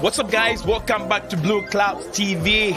What's up, guys? Welcome back to Blueclouds TV.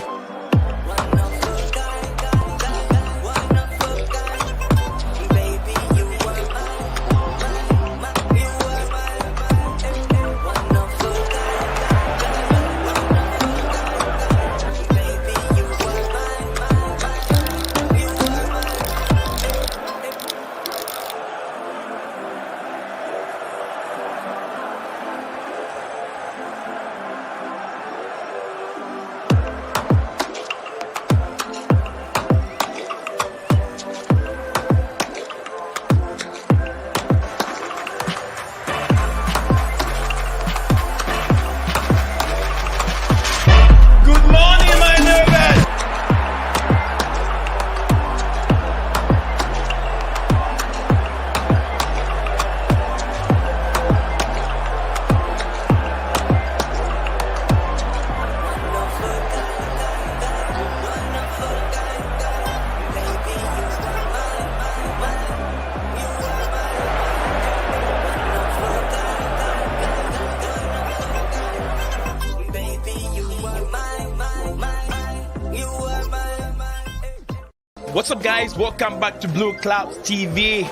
What's up, guys? Welcome back to Blueclouds TV.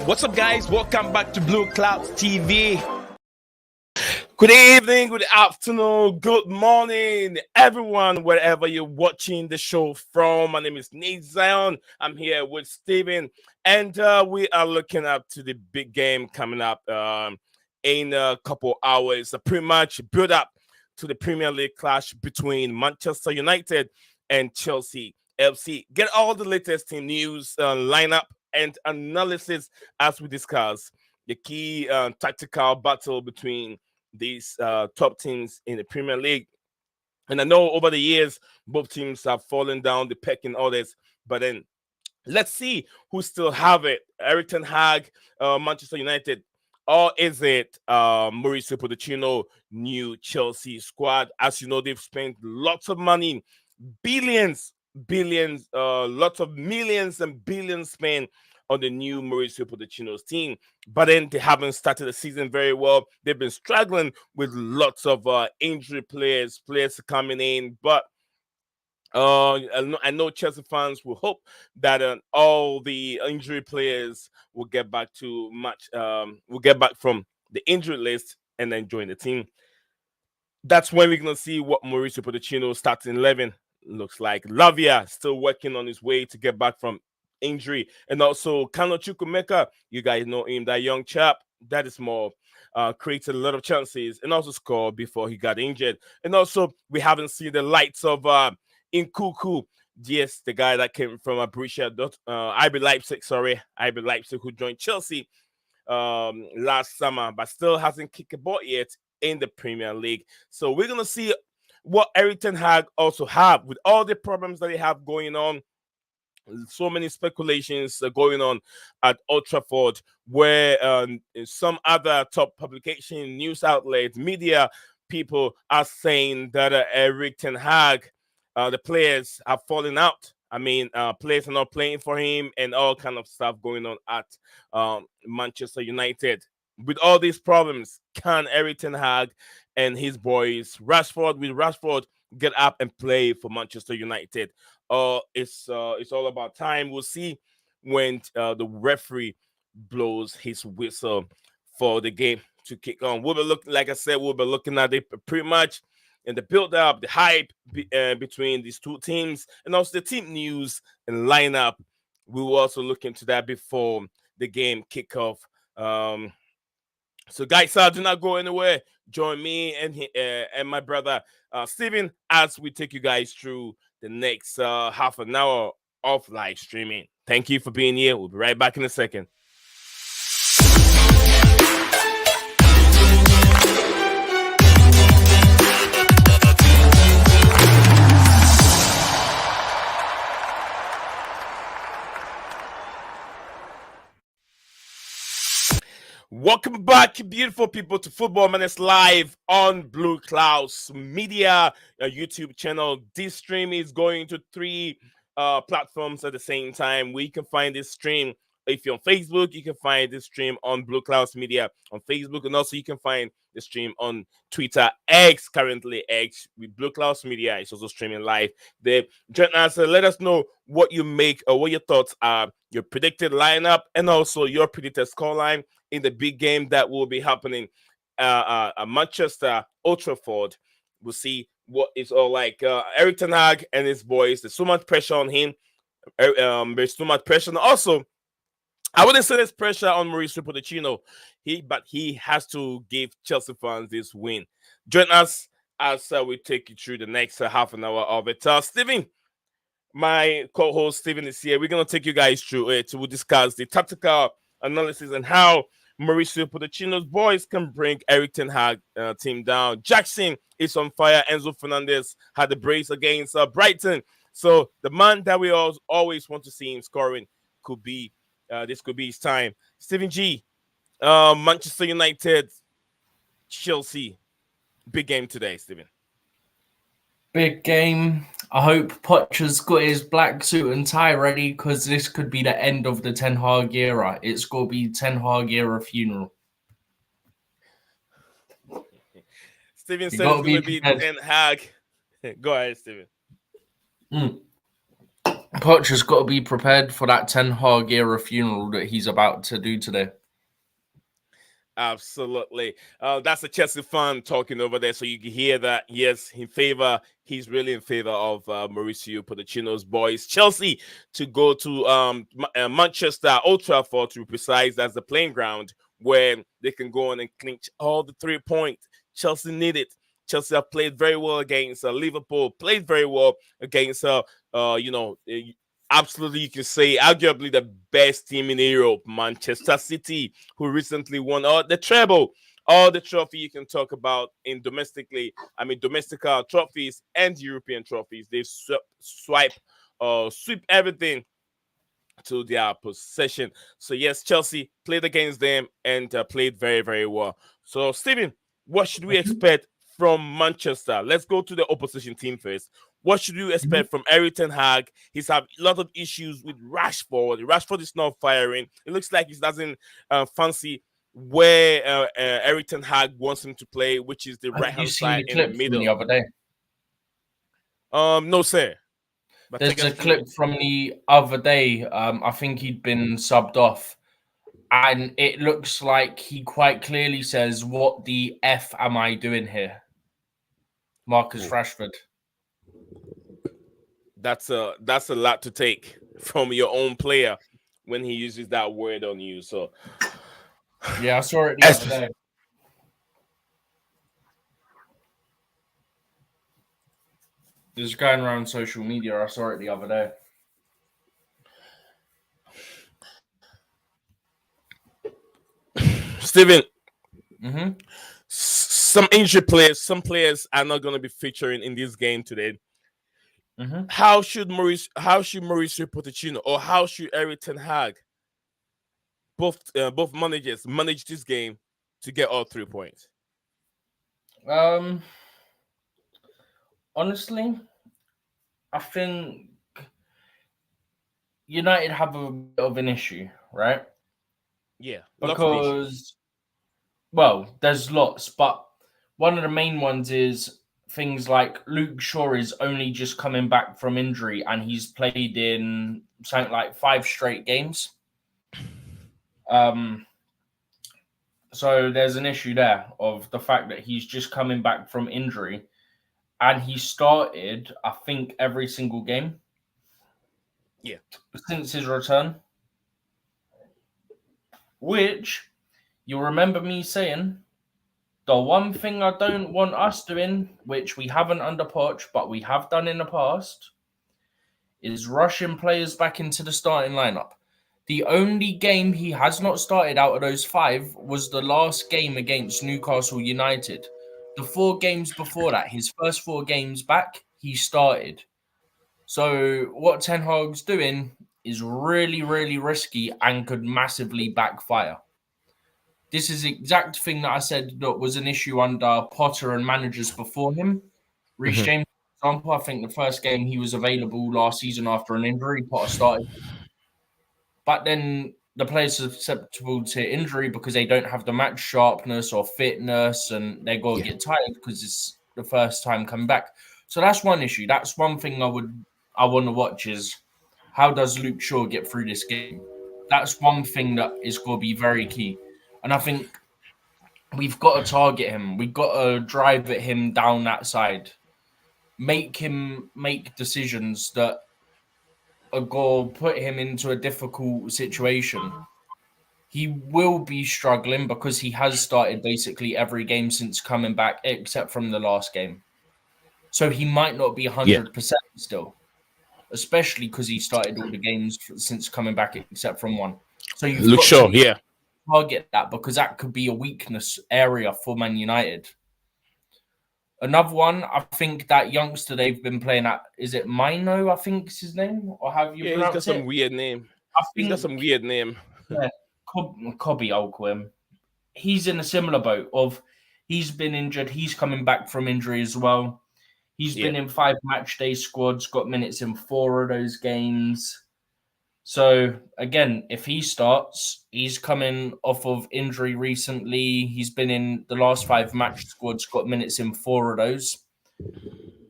What's up, guys? Welcome back to Blueclouds TV. Good evening, good afternoon, good morning, everyone, wherever you're watching the show from. My name is Nate Zion. I'm here with Steven, and we are looking up to the big game coming up in a couple hours. Pretty much build up to the Premier League clash between Manchester United and Chelsea FC. Get all the latest team news, lineup, and analysis as we discuss the key tactical battle between these top teams in the Premier League. And I know over the years, both teams have fallen down the pecking orders, but then let's see who still have it. Erik ten Hag, Manchester United, or is it Mauricio Pochettino, new Chelsea squad? As you know, they've spent lots of money, billions, lots of millions and billions spent on the new Mauricio Pochettino's team, but then they haven't started the season very well. They've been struggling with lots of injury players coming in, but I know Chelsea fans will hope that all the injury players will get back to will get back from the injury list and then join the team. That's when we're gonna see what Mauricio Pochettino starting 11 looks like. Lavia still working on his way to get back from injury, and also Kano Chukwuemeka, you guys know him, that young chap that is more created a lot of chances and also scored before he got injured. And also we haven't seen the lights of Nkunku, yes, the guy that came from RB Leipzig, who joined Chelsea last summer, but still hasn't kicked a ball yet in the Premier League. So we're gonna see what Erik ten Hag also have with all the problems that they have going on. So many speculations going on at Old Trafford, where some other top publication, news outlets, media people are saying that Erik ten Hag, the players are falling out. I mean, players are not playing for him and all kind of stuff going on at Manchester United. with all these problems, can Eric Ten Hag and his boys, Rashford, get up and play for Manchester United? It's all about time. We'll see when the referee blows his whistle for the game to kick on. We'll be looking, like I said, we'll be looking at it pretty much in the build-up, the hype between these two teams, and also the team news and lineup. We will also look into that before the game kickoff. So, guys, do not go anywhere. Join me and my brother Steven as we take you guys through the next half an hour of live streaming. Thank you for being here. We'll be right back in a second. Welcome back, beautiful people, to Football Minutes Live on Blueclouds Media, a YouTube channel. This stream is going to 3 platforms at the same time. We can find this stream. If you're on Facebook, you can find this stream on Blueclouds Media on Facebook, and also you can find the stream on Twitter, currently X, with Blueclouds Media. It's also streaming live there. Join us, let us know what you make or what your thoughts are, your predicted lineup, and also your predicted scoreline in the big game that will be happening at Manchester, Old Trafford. We'll see what it's all like. Eric Ten Hag and his boys, there's so much pressure on him. There's so much pressure. And also, I wouldn't say there's pressure on Mauricio Pochettino, but he has to give Chelsea fans this win. Join us as we take you through the next half an hour of it. Steven, my co-host Steven is here. We're going to take you guys through it. We'll discuss the tactical analysis and how Mauricio Pochettino's boys can bring Eric Ten Hag team down. Jackson is on fire. Enzo Fernandez had the brace against Brighton. So the man that we always want to see him scoring could be this could be his time. Stephen G, Manchester United, Chelsea, big game today, Stephen. Big game. I hope Poch's got his black suit and tie ready, because this could be the end of the Ten Hag era. It's going to be Ten Hag era funeral. Steven said it's going to be Ten Hag. Go ahead, Steven. Poch has got to be prepared for that Ten Hag era funeral that he's about to do today. Absolutely. That's a Chelsea fan talking over there, so you can hear that. Yes, he's really in favor of Mauricio Pochettino's boys, Chelsea, to go to Manchester, Old Trafford, to be precise. That's the playing ground where they can go on and clinch all the 3 points. Chelsea need it. Chelsea have played very well against Liverpool, played very well against absolutely, you can say arguably the best team in Europe, Manchester City, who recently won the treble, all the trophy you can talk about in domestic trophies and European trophies. They sweep everything to their possession. So yes, Chelsea played against them and played very, very well. So Stephen, what should we expect from Manchester? Let's go to the opposition team first. What should you expect from Eric Ten Hag? He's had a lot of issues with Rashford. Rashford is not firing. It looks like he doesn't fancy where Eric Ten Hag wants him to play, which is the right-hand side in the middle. The other day? No, sir. But there's a clip from the other day. I think he'd been subbed off, and it looks like he quite clearly says, "What the F am I doing here?" Marcus Rashford. That's a lot to take from your own player when he uses that word on you. So yeah, I saw it the other day. It's going around social media. I saw it the other day. Steven, some injured players, some players are not going to be featuring in this game today. How should Mauricio Pochettino, or how should Eric Ten Hag, both managers, manage this game to get all 3 points? Honestly, I think United have a bit of an issue, right? Yeah, because Well, there's lots, but one of the main ones is things like Luke Shaw is only just coming back from injury and he's played in something like 5 straight games. So there's an issue there of the fact that he's just coming back from injury and he started, I think, every single game. Yeah. Since his return. Which you'll remember me saying, the one thing I don't want us doing, which we haven't under Poch, but we have done in the past, is rushing players back into the starting lineup. The only game he has not started out of those 5 was the last game against Newcastle United. The 4 games before that, his first 4 games back, he started. So what Ten Hag's doing is really, really risky and could massively backfire. This is the exact thing that I said that was an issue under Potter and managers before him. Reece James, for example, I think the first game he was available last season after an injury, Potter started. But then the players are susceptible to injury because they don't have the match sharpness or fitness and they go get tired because it's the first time coming back. So that's one issue. That's one thing I want to watch is how does Luke Shaw get through this game? That's one thing that is going to be very key. And I think we've got to target him. We've got to drive at him down that side. Make him make decisions that are going to put him into a difficult situation. He will be struggling because he has started basically every game since coming back, except from the last game. So he might not be 100% still, especially because he started all the games since coming back, except from one. So you've Luke Shaw, target that because that could be a weakness area for Man United. Another one, I think that youngster they've been playing at, is it Mino, I think is his name? Or have you pronounced he's got some weird name. He's got some weird name. Yeah, Cobby, I'll call him. He's in a similar boat of he's been injured. He's coming back from injury as well. He's been in 5 matchday squads, got minutes in 4 of those games. So, again, if he starts, he's coming off of injury recently. He's been in the last 5 match squads, got minutes in 4 of those.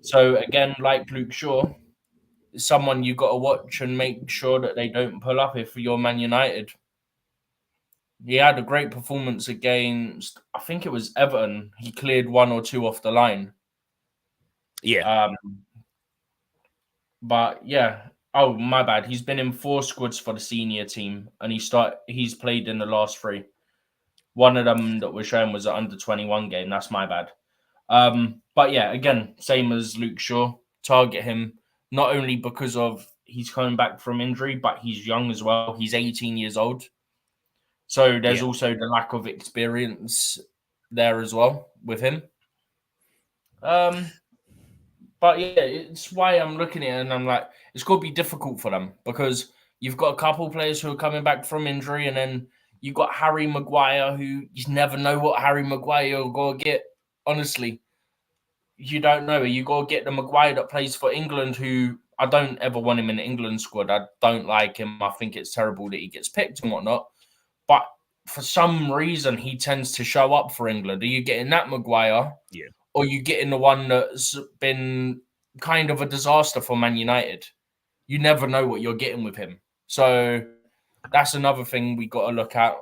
So, again, like Luke Shaw, someone you got to watch and make sure that they don't pull up if you're Man United. He had a great performance against, I think it was Everton. He cleared 1 or 2 off the line. Yeah. But, yeah. Oh, my bad. He's been in 4 squads for the senior team, and he's played in the last 3. One of them that we're showing was an under-21 game. That's my bad. But yeah, again, same as Luke Shaw. Target him not only because of he's coming back from injury, but he's young as well. He's 18 years old. So there's also the lack of experience there as well with him. But yeah, it's why I'm looking at it and I'm like, it's going to be difficult for them because you've got a couple players who are coming back from injury and then you've got Harry Maguire who you never know what Harry Maguire will go get. Honestly, you don't know. You got to get the Maguire that plays for England who I don't ever want him in the England squad. I don't like him. I think it's terrible that he gets picked and whatnot. But for some reason, he tends to show up for England. Are you getting that Maguire? Yeah. Or you getting the one that's been kind of a disaster for Man United? You never know what you're getting with him. So that's another thing we got to look at.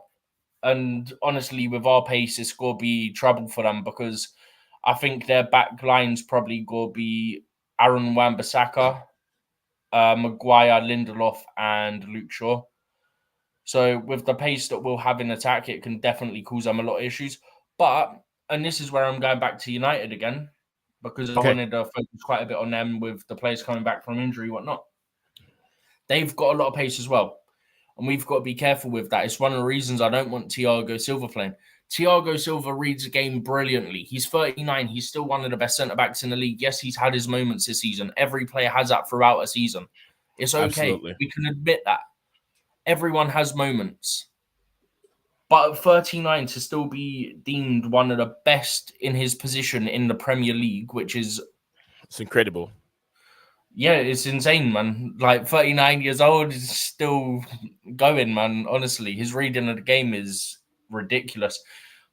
And honestly, with our pace, it's going to be trouble for them because I think their back line's probably going to be Aaron Wan-Bissaka, Maguire, Lindelof, and Luke Shaw. So with the pace that we'll have in attack, it can definitely cause them a lot of issues. But, and this is where I'm going back to United again, because I wanted to focus quite a bit on them with the players coming back from injury and whatnot. They've got a lot of pace as well. And we've got to be careful with that. It's one of the reasons I don't want Thiago Silva playing. Thiago Silva reads the game brilliantly. He's 39. He's still one of the best centre-backs in the league. Yes, he's had his moments this season. Every player has that throughout a season. It's okay. Absolutely. We can admit that. Everyone has moments. But at 39, to still be deemed one of the best in his position in the Premier League, which is... It's incredible. Yeah, it's insane, man. Like, 39 years old is still going, man. Honestly, his reading of the game is ridiculous.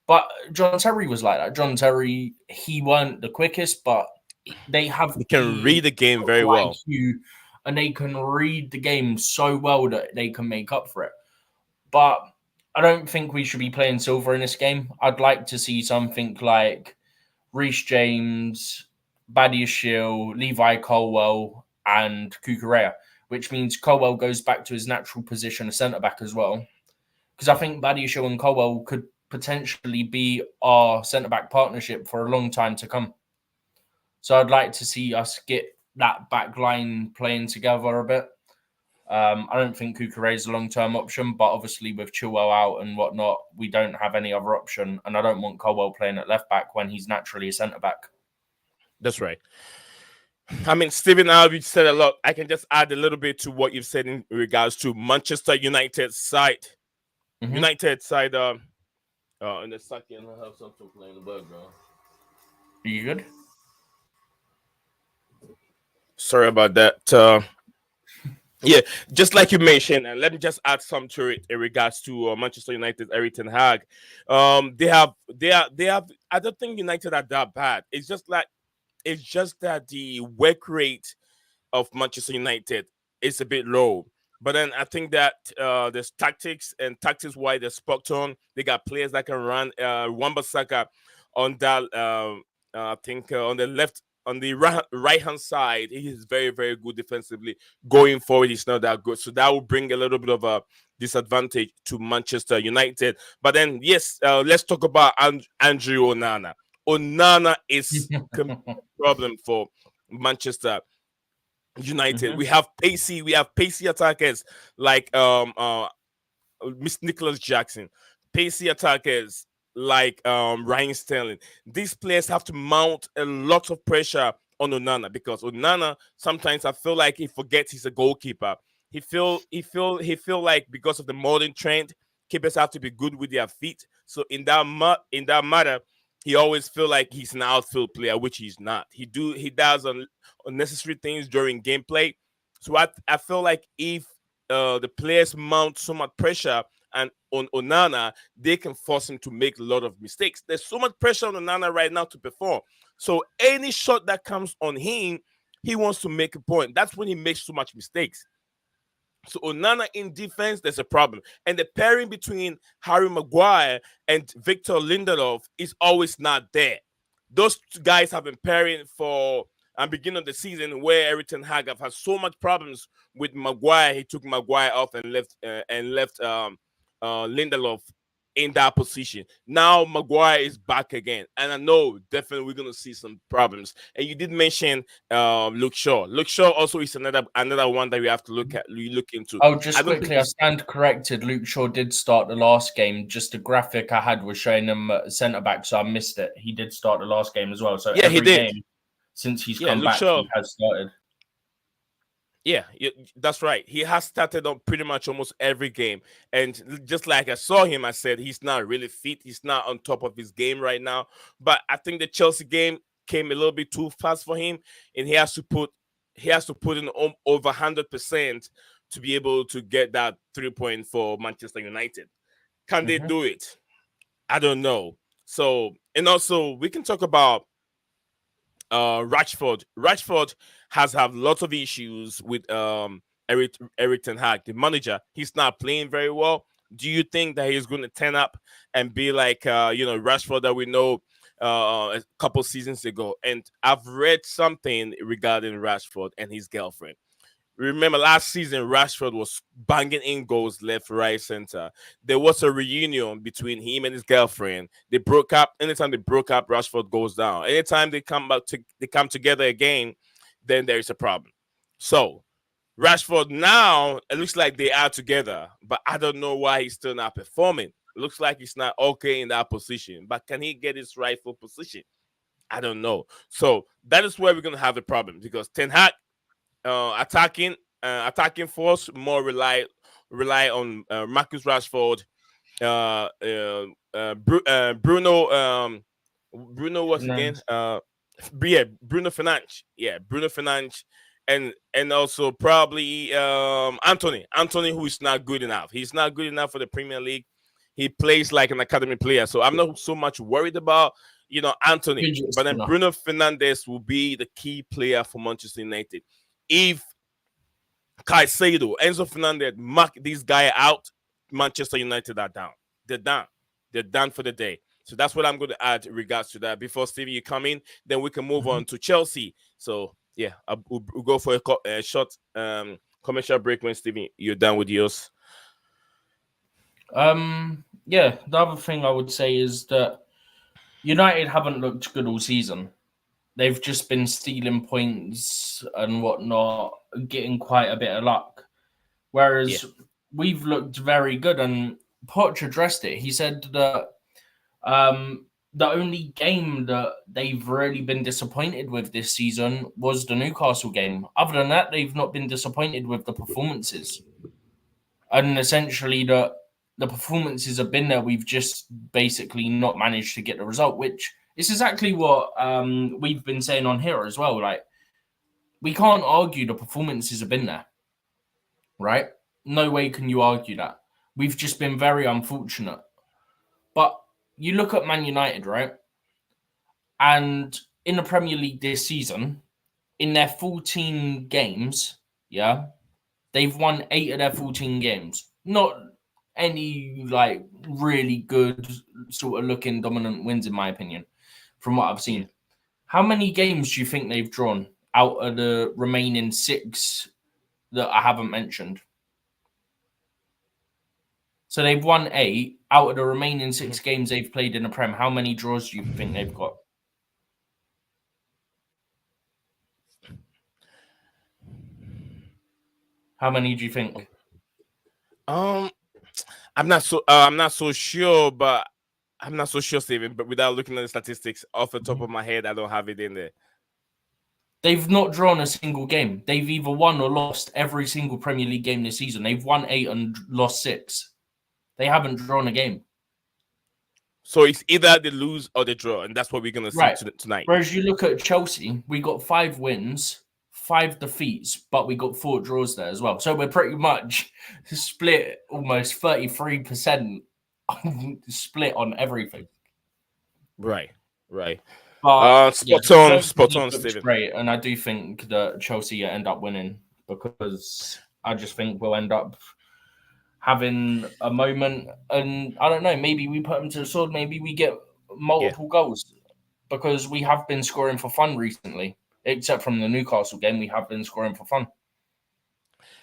But John Terry was like that. John Terry, he weren't the quickest, but they have He can read the game very football well. IQ, and they can read the game so well that they can make up for it. But I don't think we should be playing Silva in this game. I'd like to see something like Reece James, Badiashile, Levi Colwell, and Cucurella, which means Colwell goes back to his natural position of centre-back as well. Because I think Badiashile and Colwell could potentially be our centre-back partnership for a long time to come. So I'd like to see us get that back line playing together a bit. I don't think Cucurella is a long-term option, but obviously with Chilwell out and whatnot, we don't have any other option. And I don't want Colwell playing at left-back when he's naturally a centre-back. That's right. I mean, Stephen Alvey said a lot. I can just add a little bit to what you've said in regards to Manchester United side. Mm-hmm. United side, in the second, I have something playing in the background. Are you good? Sorry about that. Yeah, just like you mentioned, and let me just add some to it in regards to Manchester United, Erik ten Hag. They have. I don't think United are that bad. It's just that the work rate of Manchester United is a bit low. But then I think that there's tactics why they're spot on. They got players that can run. Wan-Bissaka on that. I think on the left, on the right hand side, he is very, very good defensively. Going forward, he's not that good. So that will bring a little bit of a disadvantage to Manchester United. But then, yes, let's talk about Andrew Onana. Onana is a problem for Manchester United. Mm-hmm. We have pacey attackers like Miss Nicholas Jackson, pacey attackers like Ryan Sterling. These players have to mount a lot of pressure on Onana because Onana sometimes I feel like he forgets he's a goalkeeper. He feel like because of the modern trend, keepers have to be good with their feet. So in that matter, he always feel like he's an outfield player, which he's not. He does unnecessary things during gameplay. So I feel like if the players mount so much pressure and on Onana, they can force him to make a lot of mistakes. There's so much pressure on Onana right now to perform. So any shot that comes on him, he wants to make a point. That's when he makes so much mistakes. So Onana in defense, there's a problem. And the pairing between Harry Maguire and Victor Lindelof is always not there. Those two guys have been pairing for beginning of the season where Erik ten Hag have had so much problems with Maguire. He took Maguire off and left Lindelof in that position. Now Maguire is back again, and I know definitely we're gonna see some problems. And you did mention Luke Shaw. Luke Shaw also is another one that we have to look into. Oh, just quickly, I stand corrected. Luke Shaw did start the last game. Just the graphic I had was showing him centre back, so I missed it. He did start the last game as well. So yeah, every he did. game since he's come back, Shaw, he has started. Yeah, that's right. He has started on pretty much almost every game. And just like I saw him, I said he's not really fit. He's not on top of his game right now. But I think the Chelsea game came a little bit too fast for him. And he has to put in over 100% to be able to get that 3 point for Manchester United. Can they do it? I don't know. So, and also we can talk about Rashford. Rashford has had lots of issues with Erik ten Hag, the manager. He's not playing very well. Do you think that he's going to turn up and be like Rashford that we know a couple seasons ago? And I've read something regarding Rashford and his girlfriend. Remember last season, Rashford was banging in goals left, right, center. There was a reunion between him and his girlfriend. They broke up. Anytime they broke up, Rashford goes down. Anytime they come together again, then there is a problem. So Rashford now, it looks like they are together, but I don't know why he's still not performing. It looks like he's not okay in that position. But can he get his rightful position? I don't know. So that is where we're gonna have a problem because Ten Hag attacking force more rely on Marcus Rashford, Bruno was again, Bruno Fernandes, Bruno Fernandes, and also probably Anthony, who is not good enough. He's not good enough for the Premier League. he plays like an academy player. So I'm not so much worried about, Anthony. But then Bruno Fernandes will be the key player for Manchester United. If Caicedo, Enzo Fernandez mark this guy out, Manchester United are down. They're done. They're done for the day. So that's what I'm going to add in regards to that. Before Stevie, you come in, then we can move on to Chelsea. So yeah, we'll go for a short commercial break when Stevie you're done with yours. Yeah, the other thing I would say is that United haven't looked good all season. They've just been stealing points and whatnot, getting quite a bit of luck. Whereas we've looked very good, and Poch addressed it. He said that the only game that they've really been disappointed with this season was the Newcastle game. Other than that, they've not been disappointed with the performances. And essentially, the performances have been there. We've just basically not managed to get the result, which is exactly what we've been saying on here as well. Like, we can't argue the performances have been there, right? No way can you argue that. We've just been very unfortunate. But you look at Man United, right? And in the Premier League this season, in their 14 games, they've won 8 of their 14 games. Not any, like, really good sort of looking dominant wins, in my opinion, from what I've seen. How many games do you think they've drawn out of the remaining 6 that I haven't mentioned? So they've won 8 out of the remaining 6 games they've played in the Prem. How many draws do you think they've got? How many do you think? I'm not so sure, but I'm not so sure, Steven. But without looking at the statistics off the top of my head, I don't have it in there. They've not drawn a single game. They've either won or lost every single Premier League game this season. They've won 8 and lost 6. They haven't drawn a game. So it's either they lose or they draw, and that's what we're going to see tonight. Whereas you look at Chelsea, we got 5 wins, 5 defeats, but we got 4 draws there as well. So we're pretty much split almost 33% split on everything. Right. But, spot on, Steven. Great, and I do think that Chelsea end up winning because I just think we'll end up having a moment, and I don't know, maybe we put them to the sword, maybe we get multiple goals, because we have been scoring for fun recently. Except from the Newcastle game, we have been scoring for fun.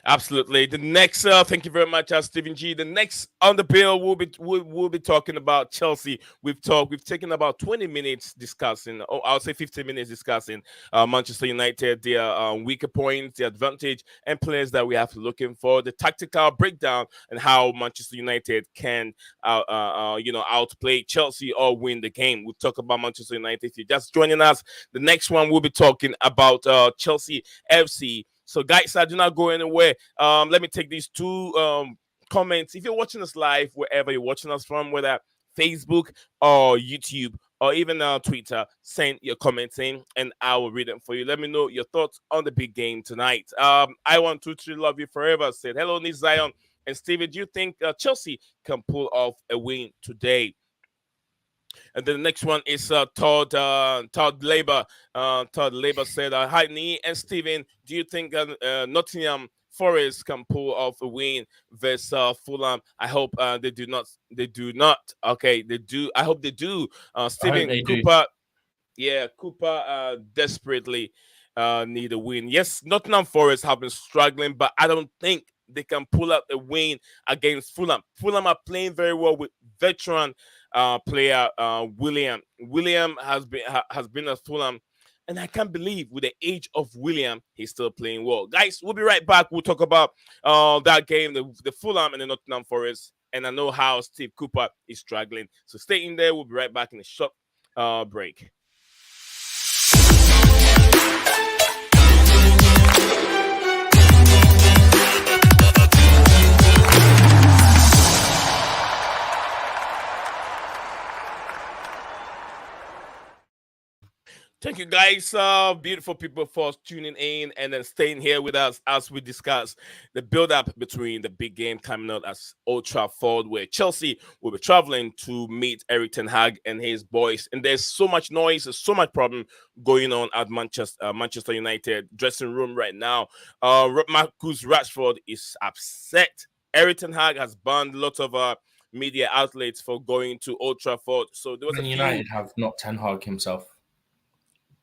Absolutely. The next, thank you very much, Stephen G. The next on the bill, we'll be talking about Chelsea. We've taken about 20 minutes discussing, I'll say 15 minutes discussing Manchester United, their weaker points, the advantage, and players that we have to look in for, the tactical breakdown, and how Manchester United can, outplay Chelsea or win the game. We'll talk about Manchester United. If you're just joining us, the next one we'll be talking about Chelsea FC. So, guys, do not go anywhere. Let me take these 2 comments. If you're watching us live, wherever you're watching us from, whether Facebook or YouTube or even Twitter, send your comments in and I will read them for you. Let me know your thoughts on the big game tonight. I want to love you forever. Said, hello, Nick Zion and Steven. Do you think Chelsea can pull off a win today? And then the next one is Todd Labour. Todd Labour said, hi, Nee and Steven. Do you think Nottingham Forest can pull off a win versus Fulham? I hope they do not. They do not. Okay, they do. I hope they do. Steven Cooper. Yeah, Cooper desperately need a win. Yes, Nottingham Forest have been struggling, but I don't think they can pull out a win against Fulham. Fulham are playing very well with veteran player William. William has been at Fulham, and I can't believe with the age of William, he's still playing well. Guys, we'll be right back. We'll talk about that game, the Fulham and the Nottingham Forest, and I know how Steve Cooper is struggling. So stay in there. We'll be right back in a short break. Thank you, guys, beautiful people, for tuning in and then staying here with us as we discuss the build-up between the big game coming out at Old Trafford, where Chelsea will be traveling to meet Eric Ten Hag and his boys. And there's so much noise, there's so much problem going on at Manchester United dressing room right now. Marcus Rashford is upset. Eric Ten Hag has banned lots of media outlets for going to Old Trafford. So there was a Man few. United have not Ten Hag himself.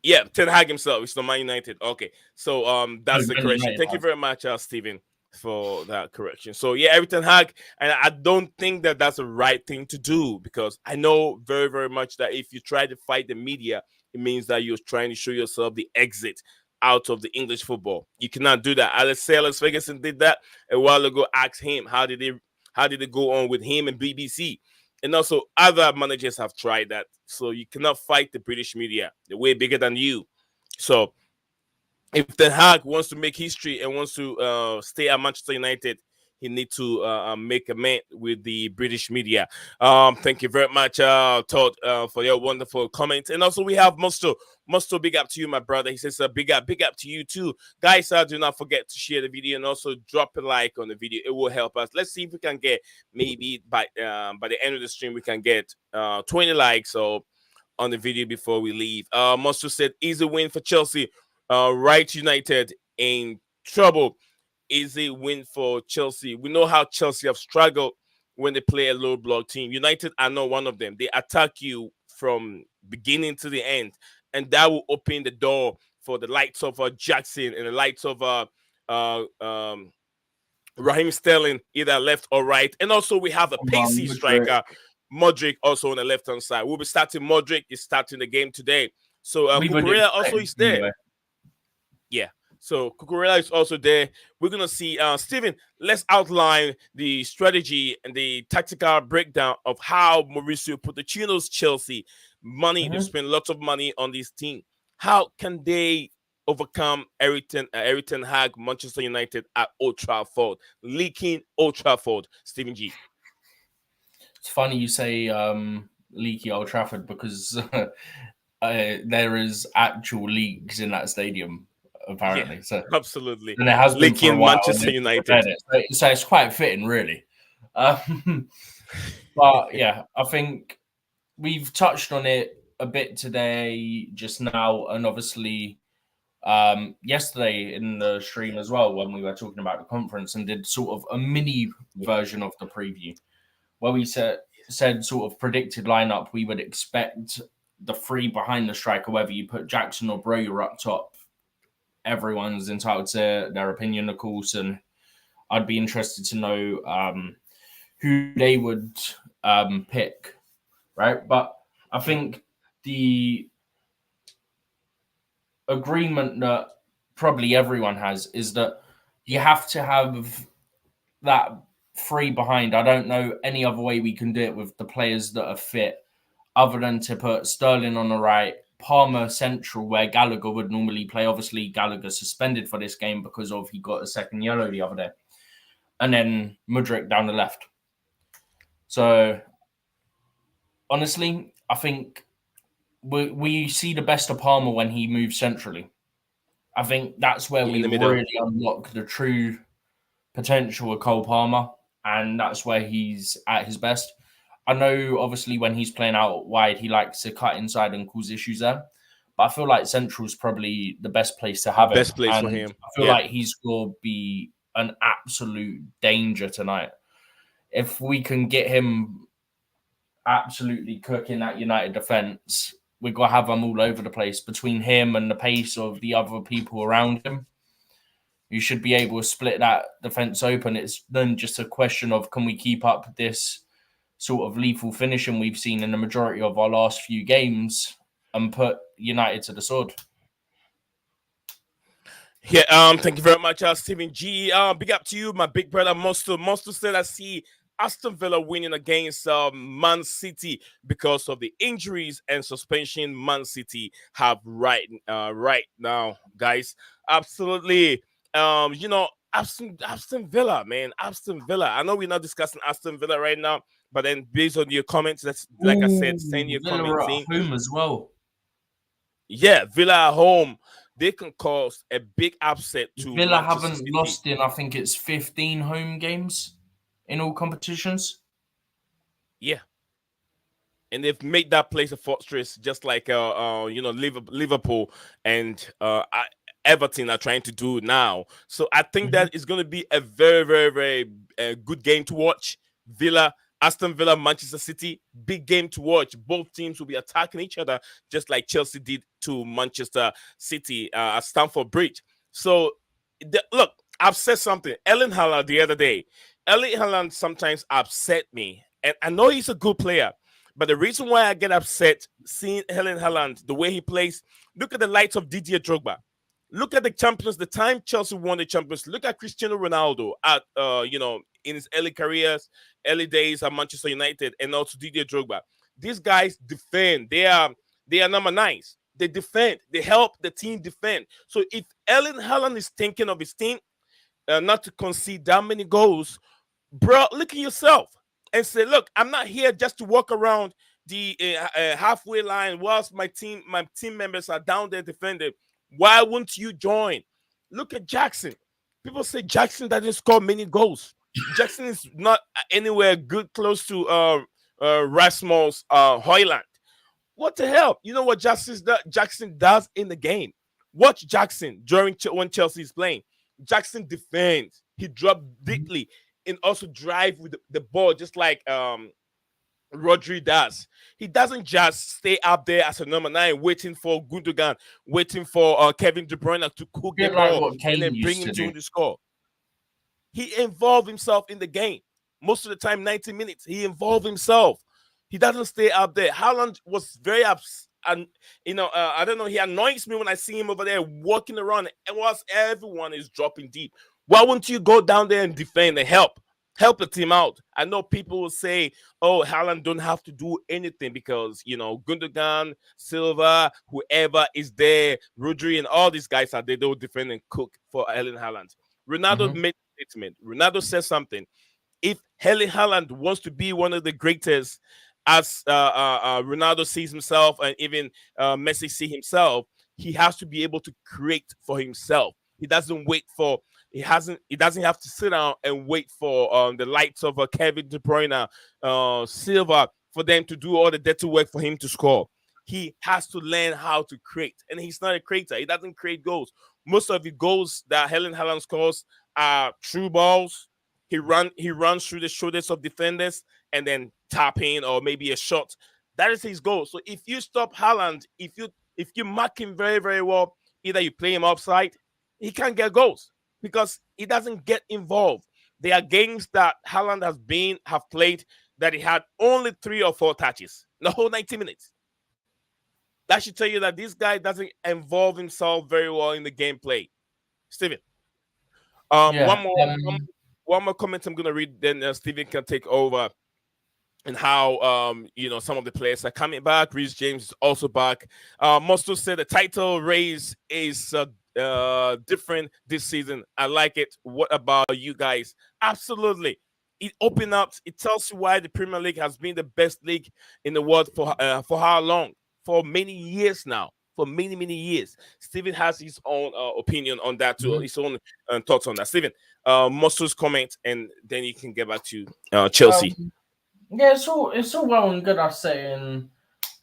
Yeah, Ten Hag himself. It's not Man United. Okay, so that's the Man correction. United Thank you have. very much, Stephen, for that correction. So yeah, every Ten Hag, and I don't think that that's the right thing to do, because I know very very much that if you try to fight the media, it means that you're trying to show yourself the exit out of the English football. You cannot do that. Alex Ferguson did that a while ago. Asked him how did it go on with him and BBC. And also, other managers have tried that. So you cannot fight the British media. They're way bigger than you. So if Ten Hag wants to make history and wants to stay at Manchester United, he needs to make amend with the British media. Thank you very much, Todd, for your wonderful comments. And also we have Musto. Musto, big up to you, my brother. He says, big up to you too. Guys, do not forget to share the video and also drop a like on the video. It will help us. Let's see if we can get, maybe by the end of the stream, we can get 20 likes or on the video before we leave. Musto said, easy win for Chelsea. Right United in trouble. Easy win for Chelsea. We know how Chelsea have struggled when they play a low block team. United are not one of them. They attack you from beginning to the end, and that will open the door for the likes of Jackson and the likes of uh, um, Raheem Sterling, either left or right. And also we have a pacey striker, Modric, also on the left-hand side. We'll be starting Modric. Is starting the game today. So Cucurella also is there. Anyway. Yeah. So Cucurella is also there. We're gonna see Steven, let's outline the strategy and the tactical breakdown of how Mauricio Pochettino's Chelsea money. They spend lots of money on this team. How can they overcome Eric Ten Hag, Manchester United at Old Trafford, leaking Old Trafford? Stephen G. It's funny you say leaky Old Trafford, because there is actual leaks in that stadium, apparently. Yeah, so absolutely, and it has been leaking for a while, Manchester United. So it's quite fitting, really. But yeah, I think we've touched on it a bit today, just now, and obviously yesterday in the stream as well, when we were talking about the conference and did sort of a mini version of the preview, where we said sort of predicted lineup. We would expect the three behind the striker, whether you put Jackson or Broja up top. Everyone's entitled to their opinion, of course, and I'd be interested to know who they would pick, right? But I think the agreement that probably everyone has is that you have to have that three behind. I don't know any other way we can do it with the players that are fit, other than to put Sterling on the right, Palmer central, where Gallagher would normally play. Obviously, Gallagher suspended for this game because of he got a second yellow the other day. And then Mudryk down the left. So, honestly, I think we see the best of Palmer when he moves centrally. I think that's where we really unlock the true potential of Cole Palmer, and that's where he's at his best. I know, obviously, when he's playing out wide, he likes to cut inside and cause issues there. But I feel like central is probably the best place to have him. Best place for him. I feel like he's going to be an absolute danger tonight. If we can get him absolutely cooking that United defence, we're going to have him all over the place between him and the pace of the other people around him. You should be able to split that defence open. It's then just a question of, can we keep up this sort of lethal finishing we've seen in the majority of our last few games and put United to the sword? Yeah, thank you very much, Stephen G. Big up to you, my big brother Monster. Monster said, I see Aston Villa winning against Man City because of the injuries and suspension Man City have right now, guys. Absolutely. Aston Villa, man. Aston Villa. I know we're not discussing Aston Villa right now, but then based on your comments, that's like I said, send your Villa comments at home as well. Yeah, Villa at home, they can cause a big upset to Villa Manchester haven't City. lost in, I think it's 15 home games in all competitions. Yeah, and they've made that place a fortress, just like Liverpool and Everton are trying to do now. So I think that is going to be a very, very, very good game to watch. Villa, Aston Villa, Manchester City, big game to watch. Both teams will be attacking each other, just like Chelsea did to Manchester City at Stamford Bridge. So look, I've said something. Erling Haaland the other day. Erling Haaland sometimes upset me, and I know he's a good player. But the reason why I get upset seeing Erling Haaland, the way he plays, look at the likes of Didier Drogba. Look at the champions, the time Chelsea won the champions. Look at Cristiano Ronaldo at in his early careers, early days at Manchester United, and also Didier Drogba. These guys defend. They are number nines. They defend. They help the team defend. So if Erling Haaland is thinking of his team, not to concede that many goals, bro, look at yourself and say, look, I'm not here just to walk around the halfway line whilst my team members are down there defending. Why wouldn't you join? Look at Jackson. People say Jackson doesn't score many goals. Jackson is not anywhere good close to Rasmus Højlund. What the hell? You know what Jackson does in the game? Watch Jackson during when Chelsea is playing. Jackson defends. He drops deeply and also drive with the ball, just like Rodri does. He doesn't just stay up there as a number 9, waiting for Gundogan, waiting for Kevin De Bruyne to cook the ball and then bring him to the score. He involved himself in the game. Most of the time, 90 minutes, he involved himself. He doesn't stay up there. Haaland was very and I don't know. He annoys me when I see him over there walking around, and whilst everyone is dropping deep, why wouldn't you go down there and defend and help the team out? I know people will say, "Oh, Haaland don't have to do anything because Gundogan, Silva, whoever is there, Rodri, and all these guys are there. They will defend and cook for Erling Haaland." Ronaldo made a statement. Ronaldo said something. If Erling Haaland wants to be one of the greatest, as Ronaldo sees himself, and even Messi see himself, he has to be able to create for himself. He doesn't wait for. He doesn't have to sit down and wait for the likes of Kevin De Bruyne, Silva, for them to do all the dirty work for him to score. He has to learn how to create, and he's not a creator. He doesn't create goals. Most of the goals that Erling Haaland scores are through balls. He runs through the shoulders of defenders and then tap in, or maybe a shot. That is his goal. So if you stop Haaland, if you mark him very, very well, either you play him offside, he can't get goals because he doesn't get involved. There are games that Haaland have played that he had only 3 or 4 touches the whole 90 minutes. That should tell you that this guy doesn't involve himself very well in the gameplay. Steven, one more comment I'm gonna read, then Steven can take over. And how some of the players are coming back. Reece James is also back. Mosto said the title race is different this season. I like it. What about you guys? Absolutely. It opened up. It tells you why the Premier League has been the best league in the world for how long? For many years now. For many, many years. Steven has his own opinion on that too. His own thoughts on that. Steven, Mosto's comment, and then you can get back to Chelsea. Yeah, it's all well and good us saying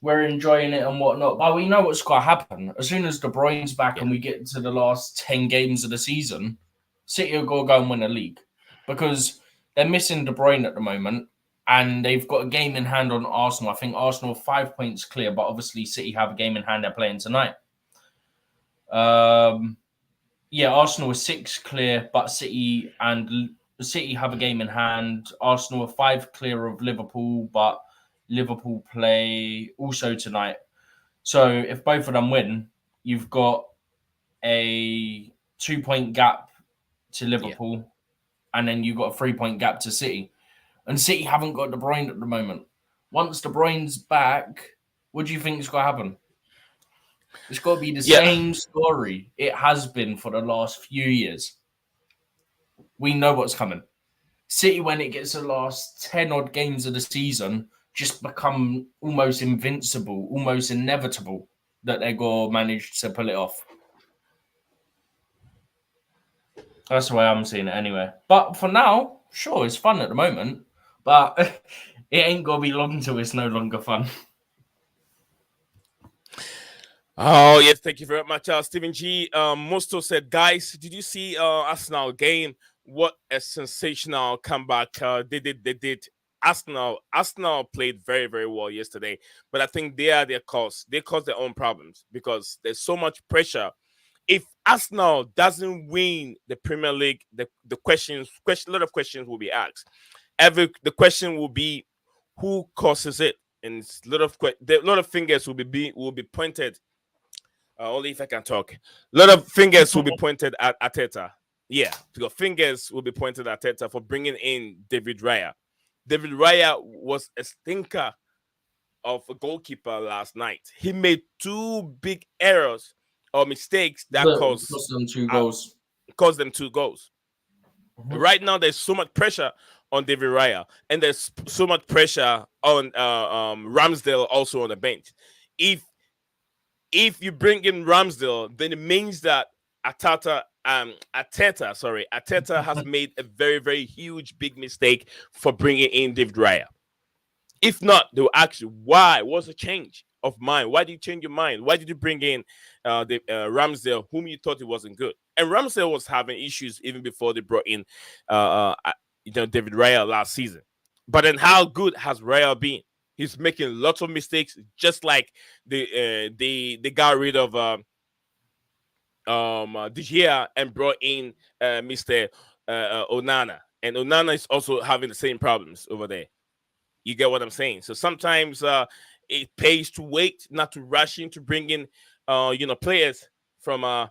we're enjoying it and whatnot, but we know what's going to happen. As soon as De Bruyne's back and we get to the last 10 games of the season, City will go and win a league because they're missing De Bruyne at the moment and they've got a game in hand on Arsenal. I think Arsenal are 5 points clear, but obviously City have a game in hand they're playing tonight. Arsenal are 6 clear, but City have a game in hand. Arsenal are 5 clear of Liverpool, but Liverpool play also tonight. So if both of them win, you've got a 2-point gap to Liverpool, and then you've got a 3-point gap to City. And City haven't got De Bruyne at the moment. Once De Bruyne's back, what do you think is going to happen? It's got to be the same story it has been for the last few years. We know what's coming. City, when it gets the last 10 odd games of the season, just become almost invincible, almost inevitable. that they're going to manage to pull it off. That's the way I'm seeing it anyway. But for now, sure, it's fun at the moment. But it ain't going to be long until it's no longer fun. Oh, yes, thank you very much, Stephen G. Musto said, guys, did you see Arsenal game? What a sensational comeback they did. Arsenal played very, very well yesterday, but I think they are their cause. They caused their own problems because there's so much pressure. If Arsenal doesn't win the Premier League, the a lot of questions will be asked. The question will be who causes it, and a lot of fingers will be pointed. Only if I can talk. A lot of fingers will be pointed at Arteta. Yeah, because fingers will be pointed at Arteta for bringing in David Raya. David Raya was a stinker of a goalkeeper last night. He made two big errors or mistakes that caused them 2 goals. Caused them 2 goals. Mm-hmm. Right now, there's so much pressure on David Raya, and there's so much pressure on Ramsdale also on the bench. If you bring in Ramsdale, then it means that Arteta has made a very, very huge, big mistake for bringing in David Raya. If not, they will ask you, why? What's the change of mind? Why did you change your mind? Why did you bring in Ramsdale, whom you thought he wasn't good? And Ramsdale was having issues even before they brought in David Raya last season. But then how good has Raya been? He's making lots of mistakes, just like they got rid of De Gea and brought in Mr. Onana. And Onana is also having the same problems over there. You get what I'm saying? So sometimes it pays to wait, not to rush in to bring in players from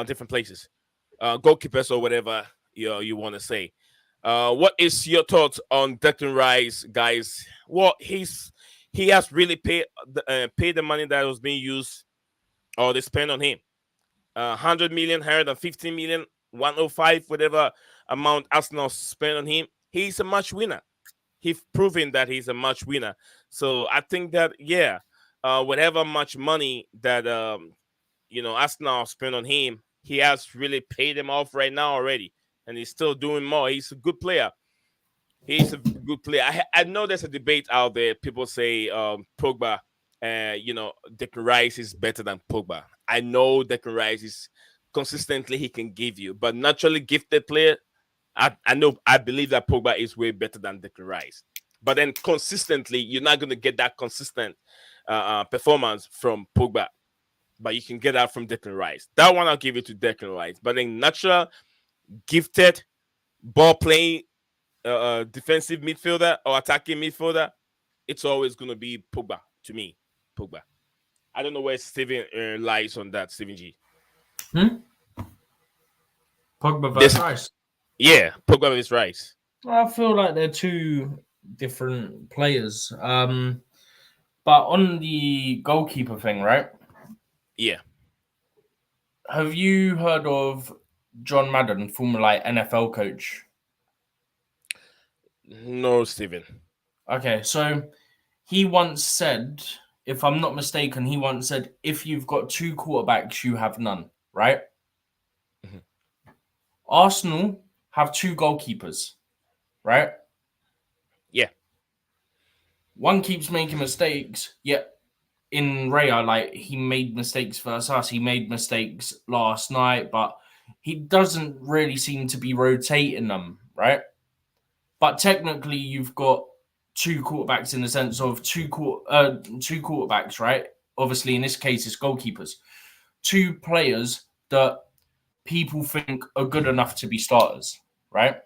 different places, goalkeepers or whatever you want to say. What is your thoughts on Declan Rice, guys? Well, he has really paid the money that was being used or they spent on him. 100 million, 150 million, 105, whatever amount Arsenal spent on him. He's a match winner. He's proven that he's a match winner. So I think that whatever much money that Arsenal spent on him, he has really paid him off right now already. And he's still doing more. He's a good player. I know there's a debate out there. People say Pogba, Declan Rice is better than Pogba. I know Declan Rice is consistently he can give you, but naturally gifted player, I believe that Pogba is way better than Declan Rice. But then consistently, you're not going to get that consistent performance from Pogba. But you can get that from Declan Rice. That one I'll give it to Declan Rice. But then natural, gifted, ball playing defensive midfielder or attacking midfielder, it's always going to be Pogba to me. Pogba. I don't know where Steven lies on that, Steven G. Pogba versus Rice. Yeah, Pogba versus Rice. I feel like they're 2 different players. But on the goalkeeper thing, right? Yeah. Have you heard of John Madden, former NFL coach? No, Steven. Okay, so he once said, if I'm not mistaken, if you've got 2 quarterbacks, you have none, right? Mm-hmm. Arsenal have 2 goalkeepers, right? Yeah. One keeps making mistakes, yet in Raya, he made mistakes versus us. He made mistakes last night, but he doesn't really seem to be rotating them, right? But technically, you've got 2 quarterbacks in the sense of 2 quarterbacks, right? Obviously, in this case, it's goalkeepers. 2 players that people think are good enough to be starters, right?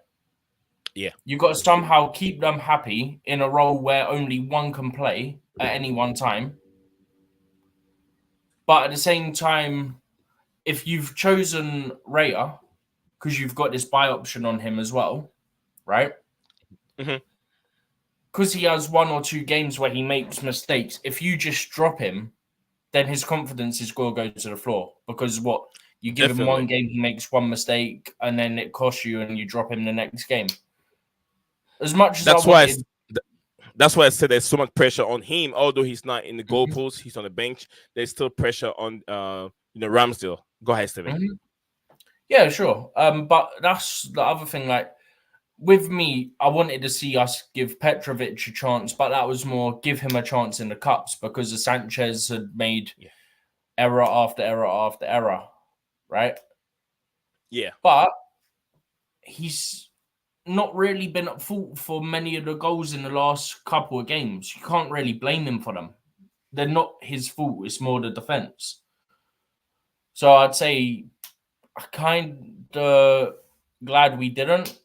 Yeah. You've got to somehow keep them happy in a role where only one can play at any one time. But at the same time, if you've chosen Raya, because you've got this buy option on him as well, right? Mm-hmm. Because he has 1 or 2 games where he makes mistakes, if you just drop him, then his confidence is going to go to the floor. Because you give him 1 game, he makes 1 mistake, and then it costs you, and you drop him the next game. As much as That's why I said there's so much pressure on him. Although he's not in the goalpost, he's on the bench. There's still pressure on Ramsdale. Go ahead, Steven. Yeah, sure. But that's the other thing. Like with me, I wanted to see us give Petrovic a chance, but that was more give him a chance in the cups because the Sanchez had made error after error after error, right? Yeah. But he's not really been at fault for many of the goals in the last couple of games. You can't really blame him for them. They're not his fault. It's more the defense. So I'd say I'm kind of glad we didn't,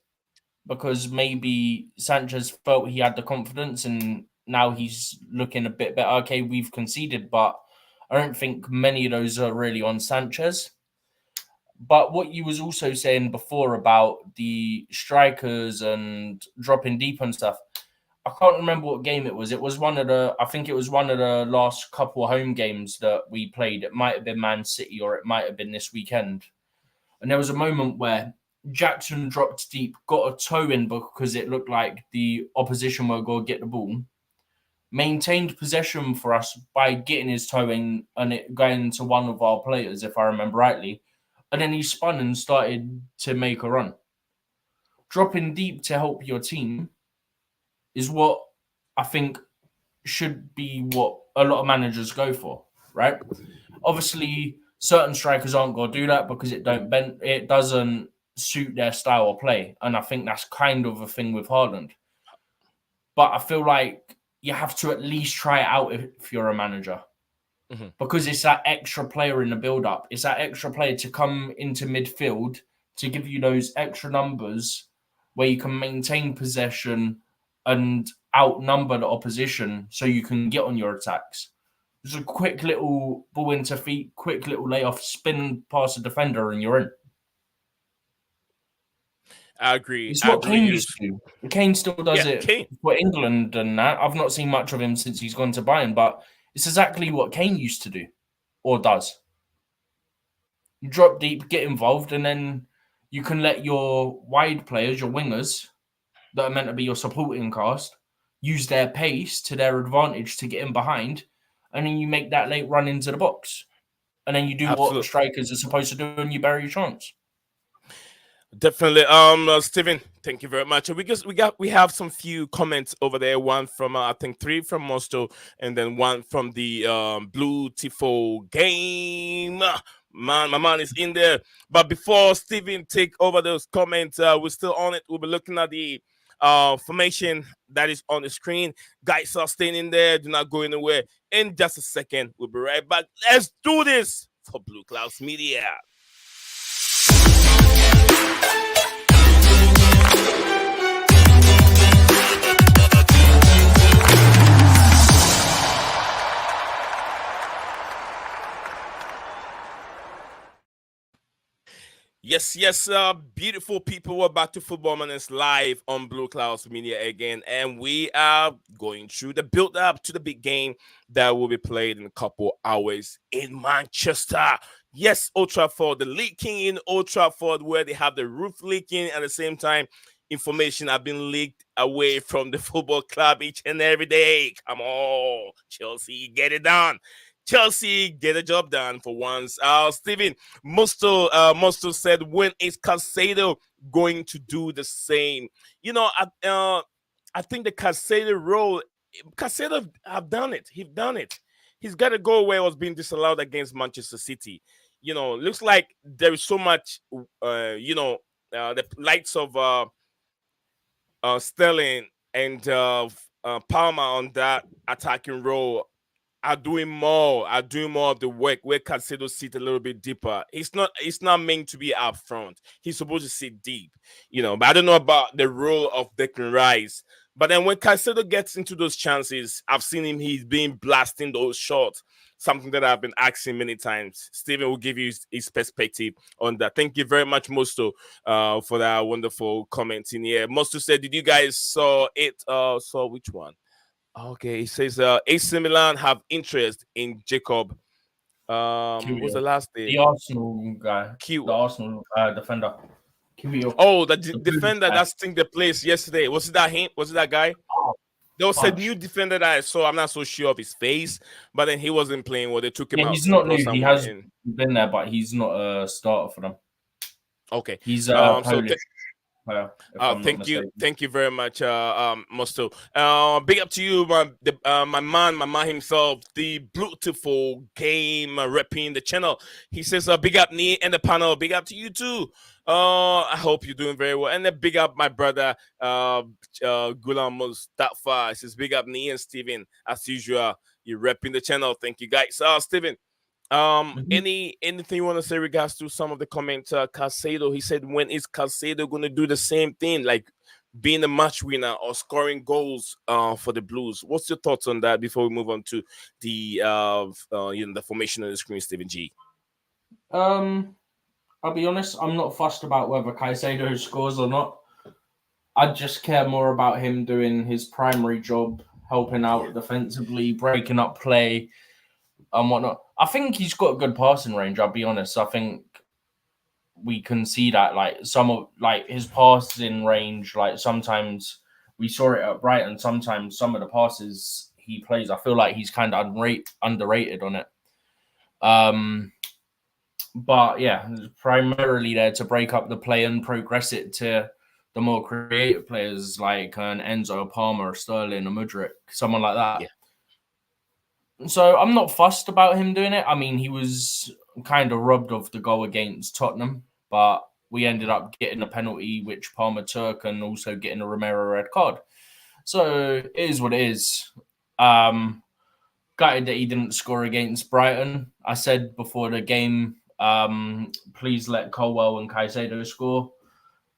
because maybe Sanchez felt he had the confidence and now he's looking a bit better. Okay, we've conceded, but I don't think many of those are really on Sanchez. But what you was also saying before about the strikers and dropping deep and stuff, I can't remember what game it was. It was I think it was one of the last couple of home games that we played. It might have been Man City or it might have been this weekend. And there was a moment where Jackson dropped deep, got a toe in because it looked like the opposition were going to get the ball, maintained possession for us by getting his toe in and it going to one of our players, if I remember rightly. And then he spun and started to make a run. Dropping deep to help your team is what I think should be what a lot of managers go for, right? Obviously, certain strikers aren't going to do that because it doesn't suit their style of play. And I think that's kind of a thing with Haaland. But I feel like you have to at least try it out if you're a manager. Because it's that extra player in the build-up. It's that extra player to come into midfield to give you those extra numbers where you can maintain possession and outnumber the opposition so you can get on your attacks. Just a quick little ball into feet, quick little layoff, spin past the defender, and you're in. I agree. It's what Kane used to do. Kane still does it Kane. for England and that. I've not seen much of him since he's gone to Bayern, but it's exactly what Kane used to do or does. You drop deep, get involved, and then you can let your wide players, your wingers, that are meant to be your supporting cast, use their pace to their advantage to get in behind, and then you make that late run into the box. And then you do what the strikers are supposed to do and you bury your chance. Definitely. Steven, thank you very much. We have some few comments over there. One from I think 3 from Mosto, and then one from the Blue Tifo game. Man, my man is in there. But before Steven take over those comments, we're still on it. We'll be looking at the formation that is on the screen. Guys are staying in there. Do not go anywhere. In just a second, we'll be right back. Let's do this for Blueclouds Media. Yes, beautiful people. We're back to Football Minutes live on Blueclouds Media again, and we are going through the build-up to the big game that will be played in a couple hours in Manchester. Yes, Old Trafford, the leaking in Old Trafford, where they have the roof leaking at the same time. Information have been leaked away from the football club each and every day. Come on, Chelsea, get it done. Chelsea get a job done for once. Steven, Musto said, when is Caicedo going to do the same? You know, I think the Caicedo role, Caicedo have done it. He's done it. He's got to go where it was being disallowed against Manchester City. You know, looks like there is so much, the likes of Sterling and Palmer on that attacking role are doing more of the work, where Caicedo sit a little bit deeper. It's not meant to be up front. He's supposed to sit deep, but I don't know about the role of Declan Rice. But then when Caicedo gets into those chances, I've seen him, he's been blasting those shots, something that I've been asking many times. Steven will give you his perspective on that. Thank you very much, Mosto, for that wonderful comment in here. Mosto said, did you guys saw it? Saw which one? Okay, he says AC Milan have interest in Jacob. What's the last name? The Arsenal guy. The Arsenal defender. Oh, the defender that sting the place yesterday. Was it that him? Was it that guy? There was a punch. new defender that I saw. I'm not so sure of his face, but then he wasn't playing well. They took him Yeah, out he's and not brought new. He someone has in. been there, but he's not a starter for them. Okay. He's a So Polish player, if I'm not mistaken. thank you very much, Musto. Big up to you, my man himself, the beautiful game repping the channel. He says, big up me and the panel. Big up to you too. I hope you're doing very well. And then big up my brother, Gulam Mustafa. He says, big up me and Steven. As usual, you're repping the channel. Thank you, guys. Steven, anything you want to say regards to some of the comments? Casado, he said, when is Casado going to do the same thing, like being a match winner or scoring goals for the Blues? What's your thoughts on that before we move on to the the formation on the screen, Stephen G? I'll be honest, I'm not fussed about whether Caicedo scores or not. I just care more about him doing his primary job, helping out defensively, breaking up play and whatnot. I think he's got a good passing range, I'll be honest. I think we can see that, like, some of, like, his passing range, like, sometimes we saw it at Brighton, sometimes some of the passes he plays, I feel like he's kind of underrated on it. But yeah, primarily there to break up the play and progress it to the more creative players like an Enzo, Palmer, Sterling, or Mudryk, someone like that. Yeah. So I'm not fussed about him doing it. I mean, he was kind of robbed of the goal against Tottenham, but we ended up getting a penalty, which Palmer took, and also getting a Romero red card. So it is what it is. Gutted that he didn't score against Brighton. I said before the game, please let Colwell and Caicedo score.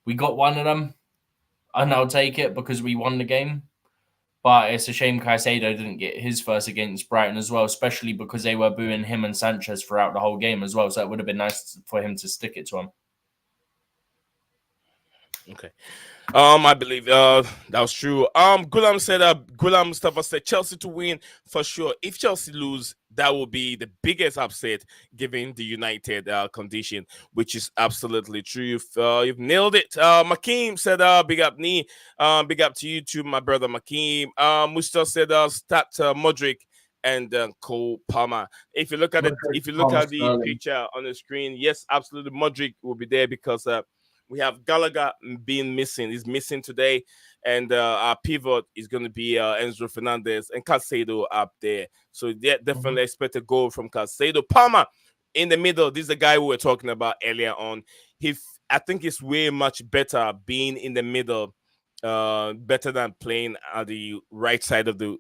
We got one of them, and I'll take it because we won the game. But it's a shame Caicedo didn't get his first against Brighton as well, especially because they were booing him and Sanchez throughout the whole game as well. So it would have been nice for him to stick it to him. Okay. I believe that was true. Gulam Mustafa said Chelsea to win for sure. If Chelsea lose, that will be the biggest upset given the United condition, which is absolutely true. You've nailed it. Makeem said, big up me. Big up to you too, my brother Makeem. Mustafa said, start Modric and Cole Palmer. If you look at the picture on the screen, yes, absolutely, Modric will be there because we have Gallagher being missing. He's missing today. And our pivot is going to be Enzo Fernandez and Caicedo up there. So definitely expect a goal from Caicedo. Palmer in the middle. This is the guy we were talking about earlier on. I think it's way much better being in the middle, better than playing at the right side of the,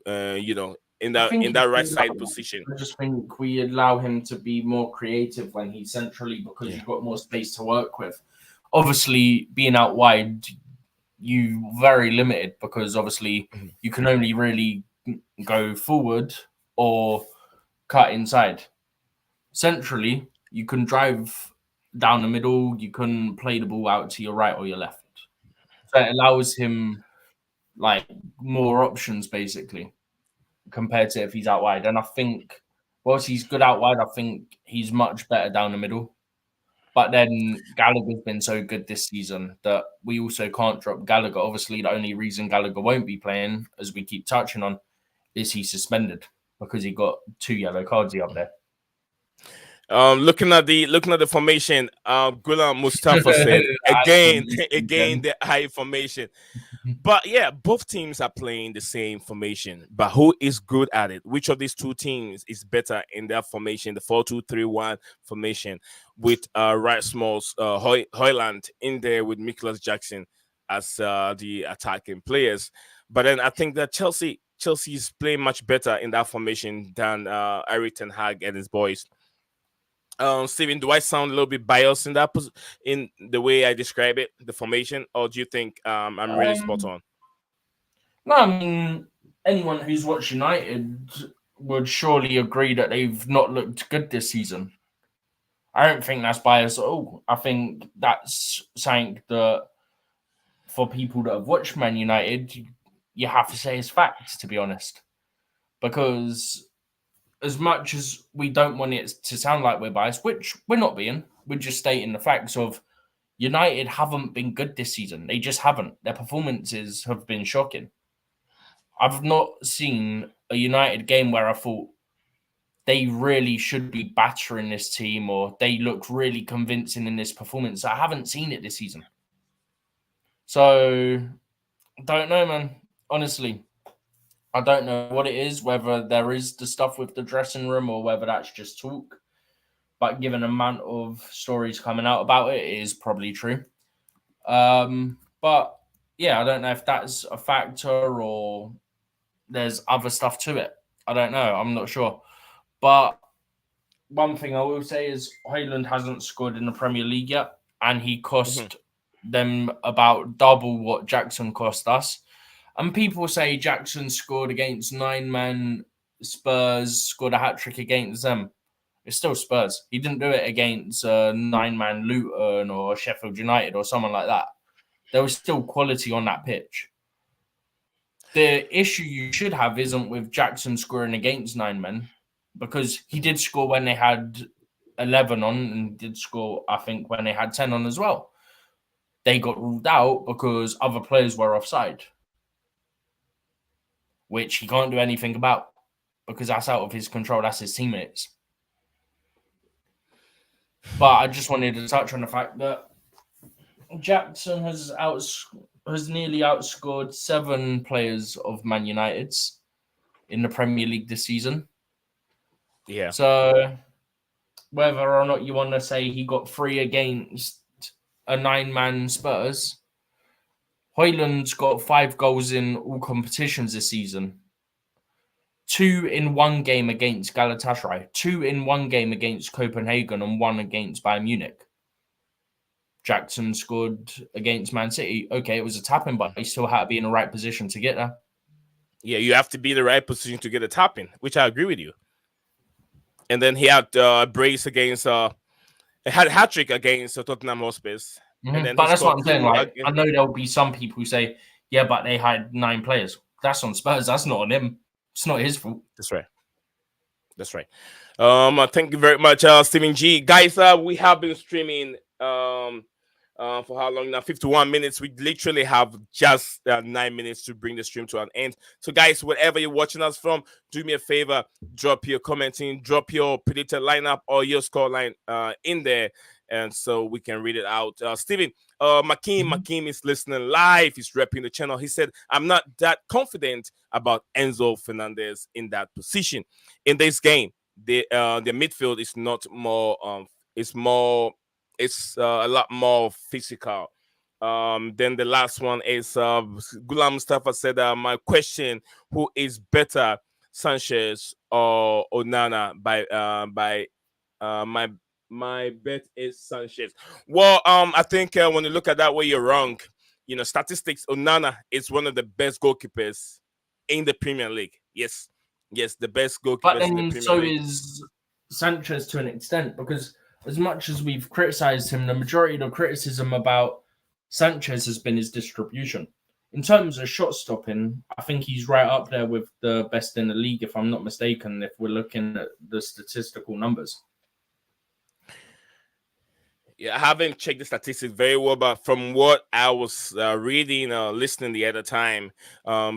in that right side position. I just think we allow him to be more creative when he's centrally because you've got more space to work with. Obviously, being out wide, you very limited because obviously you can only really go forward or cut inside. Centrally, you can drive down the middle, you can play the ball out to your right or your left. So it allows him like more options basically compared to if he's out wide. And I think whilst he's good out wide, I think he's much better down the middle. But then Gallagher's been so good this season that we also can't drop Gallagher. Obviously, the only reason Gallagher won't be playing, as we keep touching on, is he's suspended because he got 2 yellow cards up there. Looking at the formation, Gulam Mustafa said again the high formation. But yeah, both teams are playing the same formation. But who is good at it? Which of these two teams is better in that formation, the 4-2-3-1 formation, with Wright Smalls, Hoyland in there with Nicholas Jackson as the attacking players. But then I think that Chelsea is playing much better in that formation than Erik ten Hag and his boys. Steven, do I sound a little bit biased in in the way I describe it, the formation, or do you think I'm really spot on? No, I mean anyone who's watched United would surely agree that they've not looked good this season. I don't think that's bias at all. I think that's something that for people that have watched Man United, you have to say is facts, to be honest, because as much as we don't want it to sound like we're biased, which we're not being, we're just stating the facts of United haven't been good this season. They just haven't. Their performances have been shocking. I've not seen a United game where I thought they really should be battering this team or they look really convincing in this performance. I haven't seen it this season. So, don't know, man. Honestly, I don't know what it is, whether there is the stuff with the dressing room or whether that's just talk. But given the amount of stories coming out about it, it is probably true. But yeah, I don't know if that's a factor or there's other stuff to it. I don't know. I'm not sure. But one thing I will say is Højlund hasn't scored in the Premier League yet, and he cost them about double what Jackson cost us. And people say Jackson scored against 9-man Spurs, scored a hat-trick against them. It's still Spurs. He didn't do it against 9-man Luton or Sheffield United or someone like that. There was still quality on that pitch. The issue you should have isn't with Jackson scoring against 9 men, because he did score when they had 11 on and did score, I think, when they had 10 on as well. They got ruled out because other players were offside, which he can't do anything about because that's out of his control. That's his teammates. But I just wanted to touch on the fact that Jackson has nearly outscored 7 players of Man United's in the Premier League this season. Yeah. So whether or not you want to say he got 3 against a 9-man Spurs, Højlund's got 5 goals in all competitions this season. 2 in 1 game against Galatasaray, 2 in 1 game against Copenhagen, and 1 against Bayern Munich. Jackson scored against Man City. Okay, it was a tap-in, but he still had to be in the right position to get there. Yeah, you have to be in the right position to get a tap-in, which I agree with you. And then he had a brace against, had a hat-trick against Tottenham Hotspur. And then but that's what I'm saying. Like, I know there'll be some people who say, yeah, but they had 9 players. That's on Spurs. That's not on him. It's not his fault. That's right. That's right. Thank you very much, Stephen G. Guys, we have been streaming for how long now? 51 minutes. We literally have just 9 minutes to bring the stream to an end. So, guys, wherever you're watching us from, do me a favor, drop your commenting, drop your predicted lineup or your scoreline in there, and so we can read it out. Steven, Makim is listening live. He's repping the channel. He said, I'm not that confident about Enzo Fernandez in that position. In this game, the midfield is not more, it's a lot more physical. Then the last one is Gulam Mustafa said, my question, who is better, Sanchez or Onana? My bet is Sanchez. Well, I think when you look at that way, you're wrong. You know, statistics, Onana is one of the best goalkeepers in the Premier League. Yes, the best goalkeepers but in the then Premier so League. is Sanchez to an extent, because as much as we've criticized him, the majority of the criticism about Sanchez has been his distribution. In terms of shot stopping, I think he's right up there with the best in the league, if I'm not mistaken, if we're looking at the statistical numbers. Yeah, I haven't checked the statistics very well, but from what I was reading, listening the other time,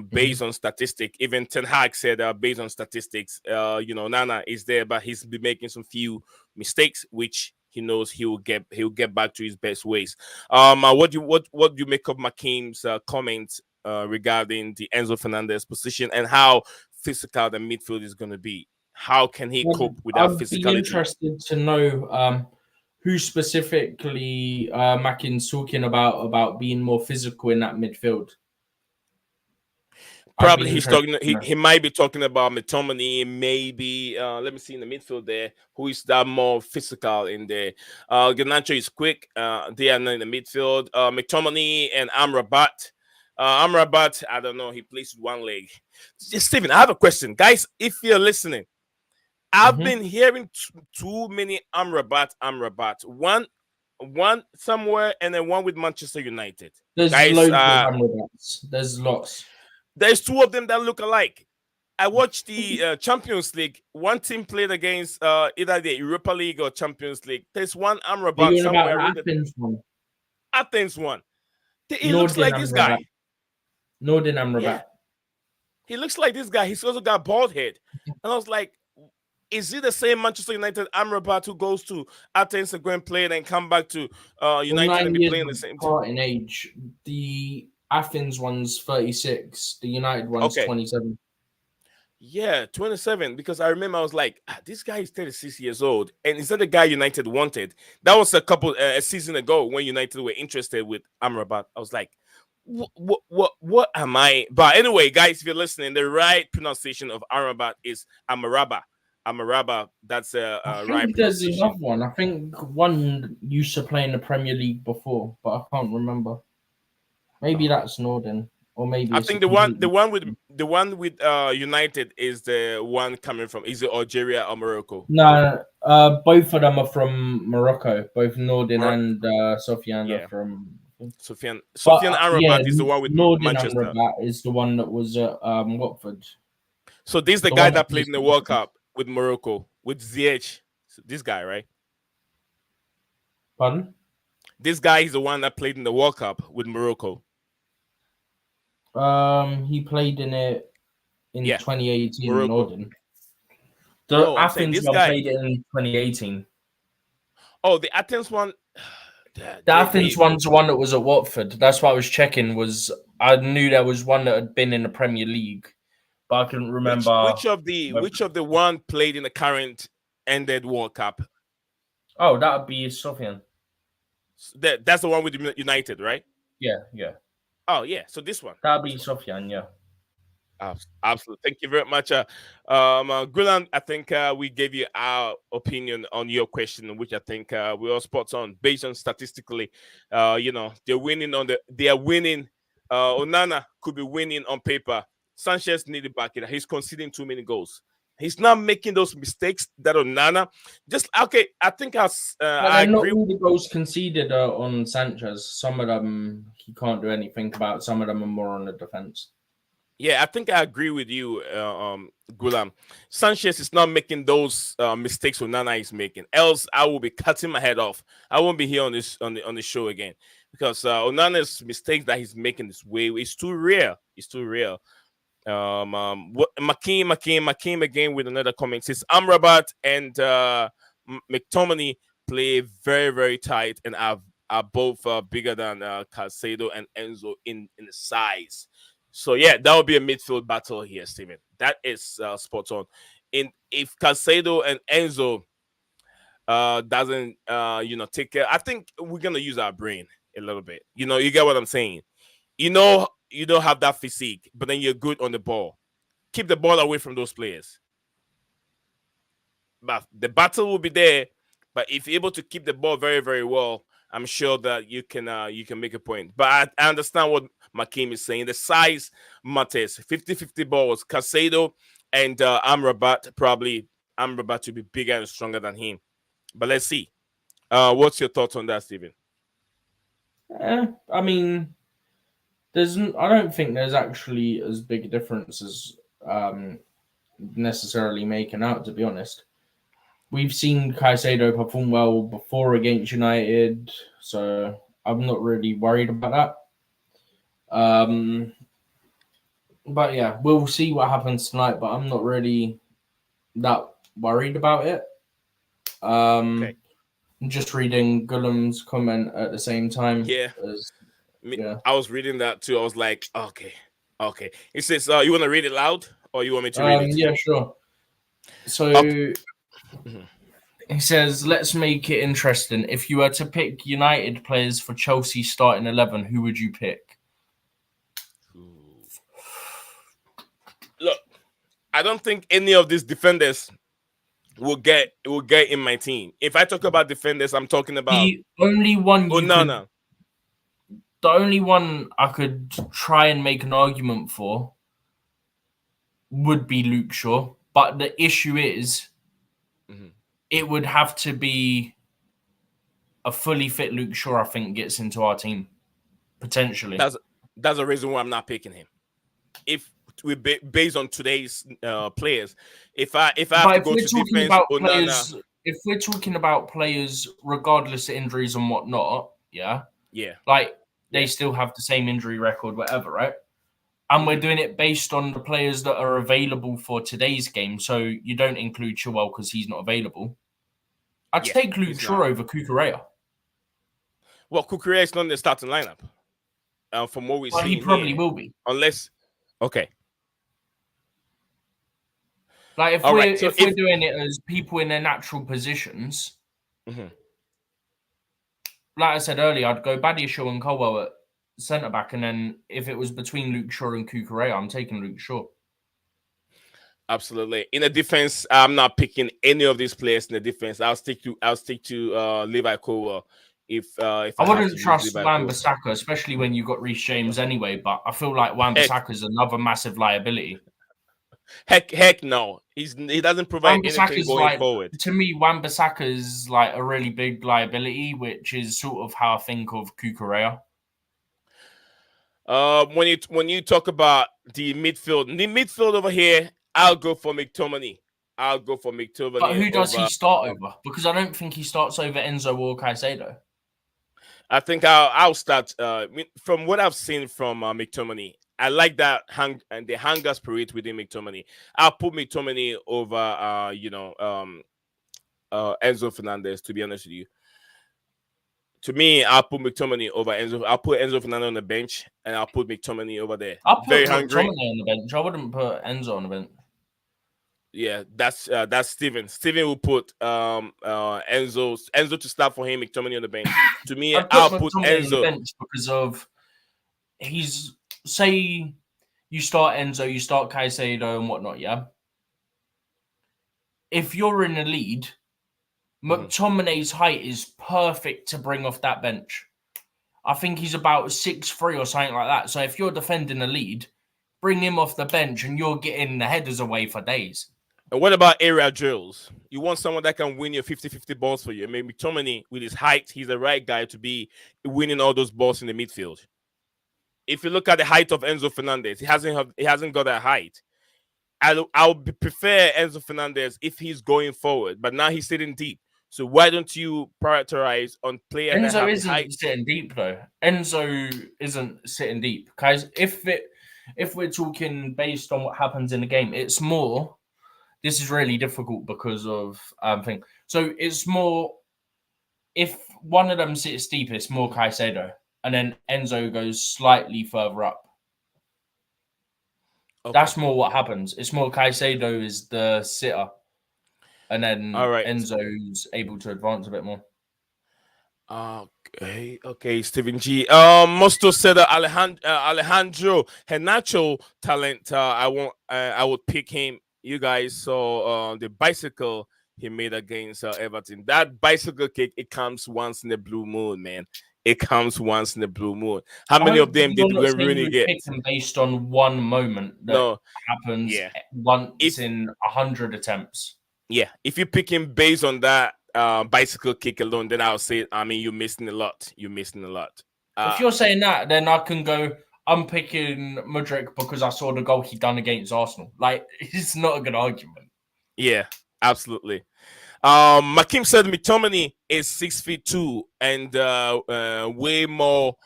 based on statistics, even Ten Hag said, based on statistics, Nana is there, but he's been making some few mistakes, which he knows he'll get back to his best ways. What do you make of Makim's comments regarding the Enzo Fernandez position and how physical the midfield is going to be? How can he cope with that physicality? I'd be interested to know who specifically Makin's talking about being more physical in that midfield. Probably he's talking. He might be talking about McTominay. Maybe let me see in the midfield there. Who is that more physical in there? Garnacho is quick. They are not in the midfield. McTominay and Amrabat. Amrabat, I don't know. He plays with one leg. Stephen, I have a question, guys. If you're listening, I've been hearing too many Amrabat. One somewhere, and then one with Manchester United. There's loads of Amrabats. There's lots. There's 2 of them that look alike. I watched the Champions League. One team played against either the Europa League or Champions League. There's one Amrabat somewhere. Athens one. He looks like this guy. Nordin Amrabat. Yeah. He looks like this guy. He's also got bald head. And I was like, is he the same Manchester United Amrabat who goes to Athens to go and play and then come back to United and 9 be years playing the same team? apart in age. The Athens one's 36. The United one's Okay. 27. Yeah, 27. Because I remember I was like, this guy is 36 years old. And is that the guy United wanted? That was a season ago when United were interested with Amrabat. I was like, what am I? But anyway, guys, if you're listening, the right pronunciation of Amrabat is Amaraba. Amaraba. That's a I right think there's pronunciation. another one. I think one used to play in the Premier League before, but I can't remember. Maybe that's Norden, or maybe I it's think a the completely... one with United is the one coming from, is it Algeria or Morocco? No, both of them are from Morocco. Both Norden and Sofiane are Yeah, from... But Sofiane yeah, Amrabat is the one with Norden and Manchester. Rabat is the one that was at Watford. So this is the The guy one that that played plays in the for World Watford. Cup with Morocco with Ziyech. So this guy, right? Pardon? This guy is the one that played in the World Cup with Morocco. He played in it in 2018 in Morocco. Norden. The No, I'm saying Athens this one guy. played it in 2018. Oh, the Athens one. The Athens one's the one that was at Watford. That's what I was checking. I knew there was one that had been in the Premier League, but I couldn't remember. Which of the one played in the current ended World Cup? Oh, that would be Sofiane. That's the one with United, right? Yeah. Oh yeah, so this one. That'd be Sofiane, yeah. Absolutely. Thank you very much. Gulan, I think we gave you our opinion on your question, which I think we all spot on based on statistically. They're winning they are winning. Onana could be winning on paper. Sanchez needed back it. He's conceding too many goals. He's not making those mistakes that Onana. Just okay. I think But I agree. not all the goals conceded are on Sanchez. Some of them he can't do anything about. Some of them are more on the defense. Yeah, I think I agree with you, Gulam. Sanchez is not making those mistakes Onana is making. Else, I will be cutting my head off. I won't be here on the show again because Onana's mistakes that he's making this way is too real. It's too real. Makim again with another comment says Amrabat and McTominay play very very tight and are both bigger than Caicedo and Enzo in the size. So yeah, that would be a midfield battle here, Steven. That is spot on. If Caicedo and Enzo doesn't take care, I think we're gonna use our brain a little bit. You get what I'm saying. You don't have that physique, but then you're good on the ball. Keep the ball away from those players. But the battle will be there. But if you're able to keep the ball very, very well, I'm sure that you can make a point. But I understand what Makim is saying. The size matters. 50-50 balls. Caicedo and Amrabat, probably Amrabat to be bigger and stronger than him. But let's see. What's your thoughts on that, Steven? I mean, I don't think there's actually as big a difference as necessarily making out, to be honest. We've seen Caicedo perform well before against United, so I'm not really worried about that. But yeah, we'll see what happens tonight, but I'm not really that worried about it. Okay. I'm just reading Gulam's comment at the same time. Yeah. I was reading that too. I was like, okay. It says, you want to read it loud or you want me to read it? Yeah, sure. So he says, let's make it interesting. If you were to pick United players for Chelsea starting 11, who would you pick? Look, I don't think any of these defenders will get in my team. If I talk about defenders, I'm talking about the only one Onana. The only one I could try and make an argument for would be Luke Shaw. But the issue is it would have to be a fully fit Luke Shaw, I think, gets into our team, potentially. That's the reason why I'm not picking him. If we based on today's players, if I have to go to defense, Onana. If we're talking about players, regardless of injuries and whatnot, yeah, they still have the same injury record, whatever, right? And we're doing it based on the players that are available for today's game. So you don't include Chilwell because he's not available. I'd take Luke Shaw over Cucurella. Well, Cucurella is not in the starting lineup. From what we see, he probably will be. Unless, okay. Like if we're doing it as people in their natural positions, like I said earlier, I'd go Badiashile and Colwell at centre back, and then if it was between Luke Shaw and Cucurella, I'm taking Luke Shaw. Absolutely. In the defense, I'm not picking any of these players in the defense. I'll stick to Levi Colwell. If I wouldn't trust Wan-Bissaka, especially when you've got Reece James anyway. But I feel like Wan-Bissaka is another massive liability. Heck no. He doesn't provide anything going forward. To me, Wan-Bissaka is like a really big liability, which is sort of how I think of Cucurella. When you talk about the midfield over here, I'll go for McTominay. But who does he start over? Because I don't think he starts over Enzo or Caicedo. I think I'll start. From what I've seen from McTominay, I like that the hunger spirit within McTominay. I'll put McTominay over Enzo Fernandez. To be honest with you, to me, I'll put McTominay over Enzo. I'll put Enzo Fernandez on the bench, and I'll put McTominay over there. I'll put McTominay on the bench. I wouldn't put Enzo on the bench. Yeah, that's Steven. Steven will put Enzo to start for him, McTominay on the bench. To me, I'll put Enzo on the bench because of say you start Enzo, you start Caicedo and whatnot, yeah. If you're in the lead, McTominay's height is perfect to bring off that bench. I think he's about 6'3" or something like that. So if you're defending a lead, bring him off the bench and you're getting the headers away for days. And what about area drills? You want someone that can win your 50-50 balls for you. I mean, McTominay, with his height, he's the right guy to be winning all those balls in the midfield. If you look at the height of Enzo Fernandez, he hasn't got that height. I would prefer Enzo Fernandez if he's going forward, but now he's sitting deep. So why don't you prioritize on players? Enzo isn't sitting deep though. Enzo isn't sitting deep, guys. If we're talking based on what happens in the game, it's more. This is really difficult because of thing. So it's more if one of them sits deep, it's more Caicedo, and then Enzo goes slightly further up. Okay. That's more what happens. It's more Caicedo is the sitter, and then Enzo's able to advance a bit more. Okay, Stephen G. Mosto said Alejandro Henacho talent. I would pick him. You guys saw the bicycle he made against Everton. That bicycle kick, it comes once in the blue moon, man. It comes once in the blue moon. How many of them did we really get? Based on one moment that happens once in 100 attempts. Yeah, if you pick him based on that bicycle kick alone, then I'll say, I mean, you're missing a lot. You're missing a lot. If you're saying that, then I can go, I'm picking Mudryk because I saw the goal he done against Arsenal. Like, it's not a good argument. Yeah, absolutely. Makim said McTominay is 6'2" and way more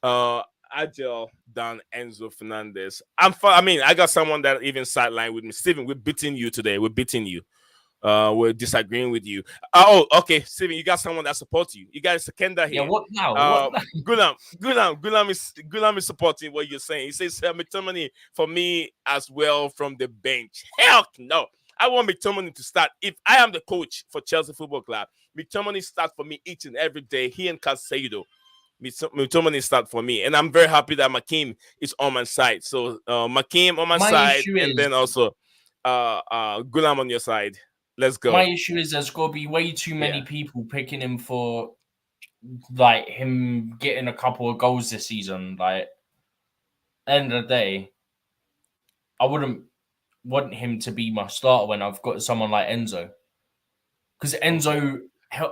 agile than Enzo Fernandez. I got someone that even sidelined with me. Steven, we're beating you today. We're beating you. We're disagreeing with you. Oh, okay, Steven, you got someone that supports you. You got a seconder here. Yeah, what now? Gulam is supporting what you're saying. He says McTominay for me as well from the bench. Hell no. I want McTominay to start. If I am the coach for Chelsea Football Club, McTominay start for me each and every day. He and Caicedo. McTominay start for me. And I'm very happy that Makim is on my side. So Makim on my side, and then also Gulam on your side. Let's go. My issue is there's got to be way too many people picking him for like him getting a couple of goals this season. Like, end of the day, I wouldn't want him to be my starter when I've got someone like Enzo. Because Enzo,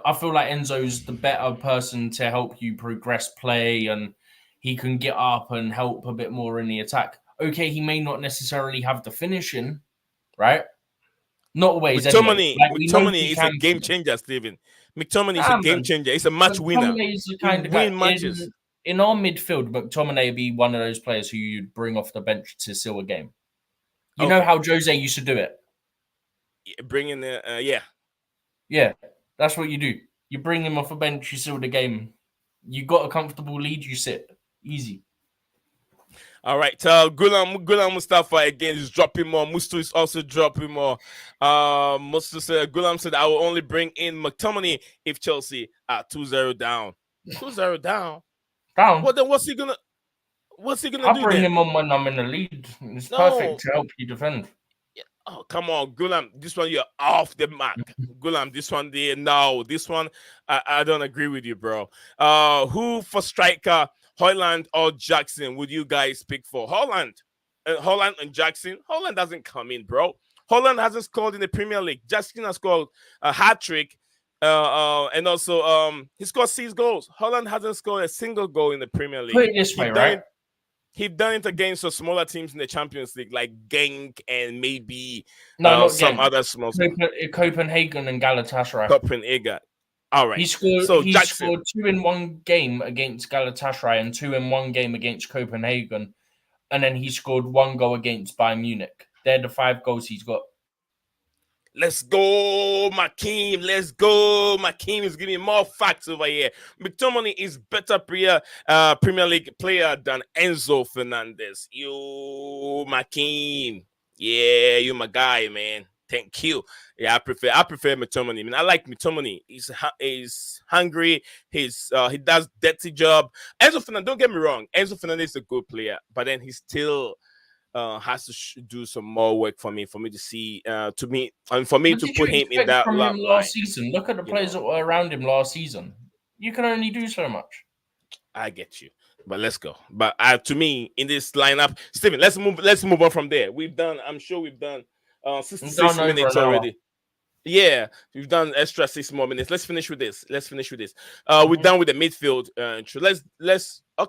I feel like Enzo's the better person to help you progress play, and he can get up and help a bit more in the attack. Okay, he may not necessarily have the finishing, right? Not always. McTominay is a game changer, Steven. McTominay is a game changer. He's a match winner. He's the kind of win matches. in our midfield, McTominay would be one of those players who you'd bring off the bench to seal a game. You know how Jose used to do it? Bring in the Yeah, that's what you do. You bring him off a bench, you seal the game. You got a comfortable lead, you sit. Easy. All right, Gulam Mustafa again is dropping more. Mustu is also dropping more. Mustu said, Gulam said, I will only bring in McTominay if Chelsea are 2-0 down. 2-0 down? Down? Well, then what's he gonna do I'll bring then? him on when I'm in the lead. It's perfect to help you defend. Oh, come on, Gulam. This one, you're off the mark. Gulam, this one there. No, this one, I don't agree with you, bro. Who for striker, Haaland or Jackson, would you guys pick for? Haaland and Jackson. Haaland doesn't come in, bro. Haaland hasn't scored in the Premier League. Jackson has scored a hat-trick. And also, he scored 6 goals. Haaland hasn't scored a single goal in the Premier League. Put it this way, right? He's done it against some smaller teams in the Champions League, like Genk and maybe not some Genk. other small Copenhagen and Galatasaray. Copenhagen. All right. He scored 2 in one game against Galatasaray and 2 in one game against Copenhagen. And then he scored 1 goal against Bayern Munich. They're the 5 goals he's got. Let's go, Makeem. Let's go. Makeem is giving more facts over here. McTominay is better Premier League player than Enzo Fernandez. You, Makeem. Yeah, you my guy, man. Thank you. Yeah, I prefer McTominay. I mean, I like McTominay. He's hungry. He does dirty job. Enzo Fernandez, don't get me wrong. Enzo Fernandez is a good player, but then he still has to do some more work for me to see and for me to put him in that from him last season. Look at the players that were around him last season. You can only do so much. I get you, but let's go. But to me, in this lineup, Steven, let's move on from there. I'm sure we've done 66 minutes already. Yeah, we've done extra 6 more minutes. Let's finish with this. We're done with the midfield.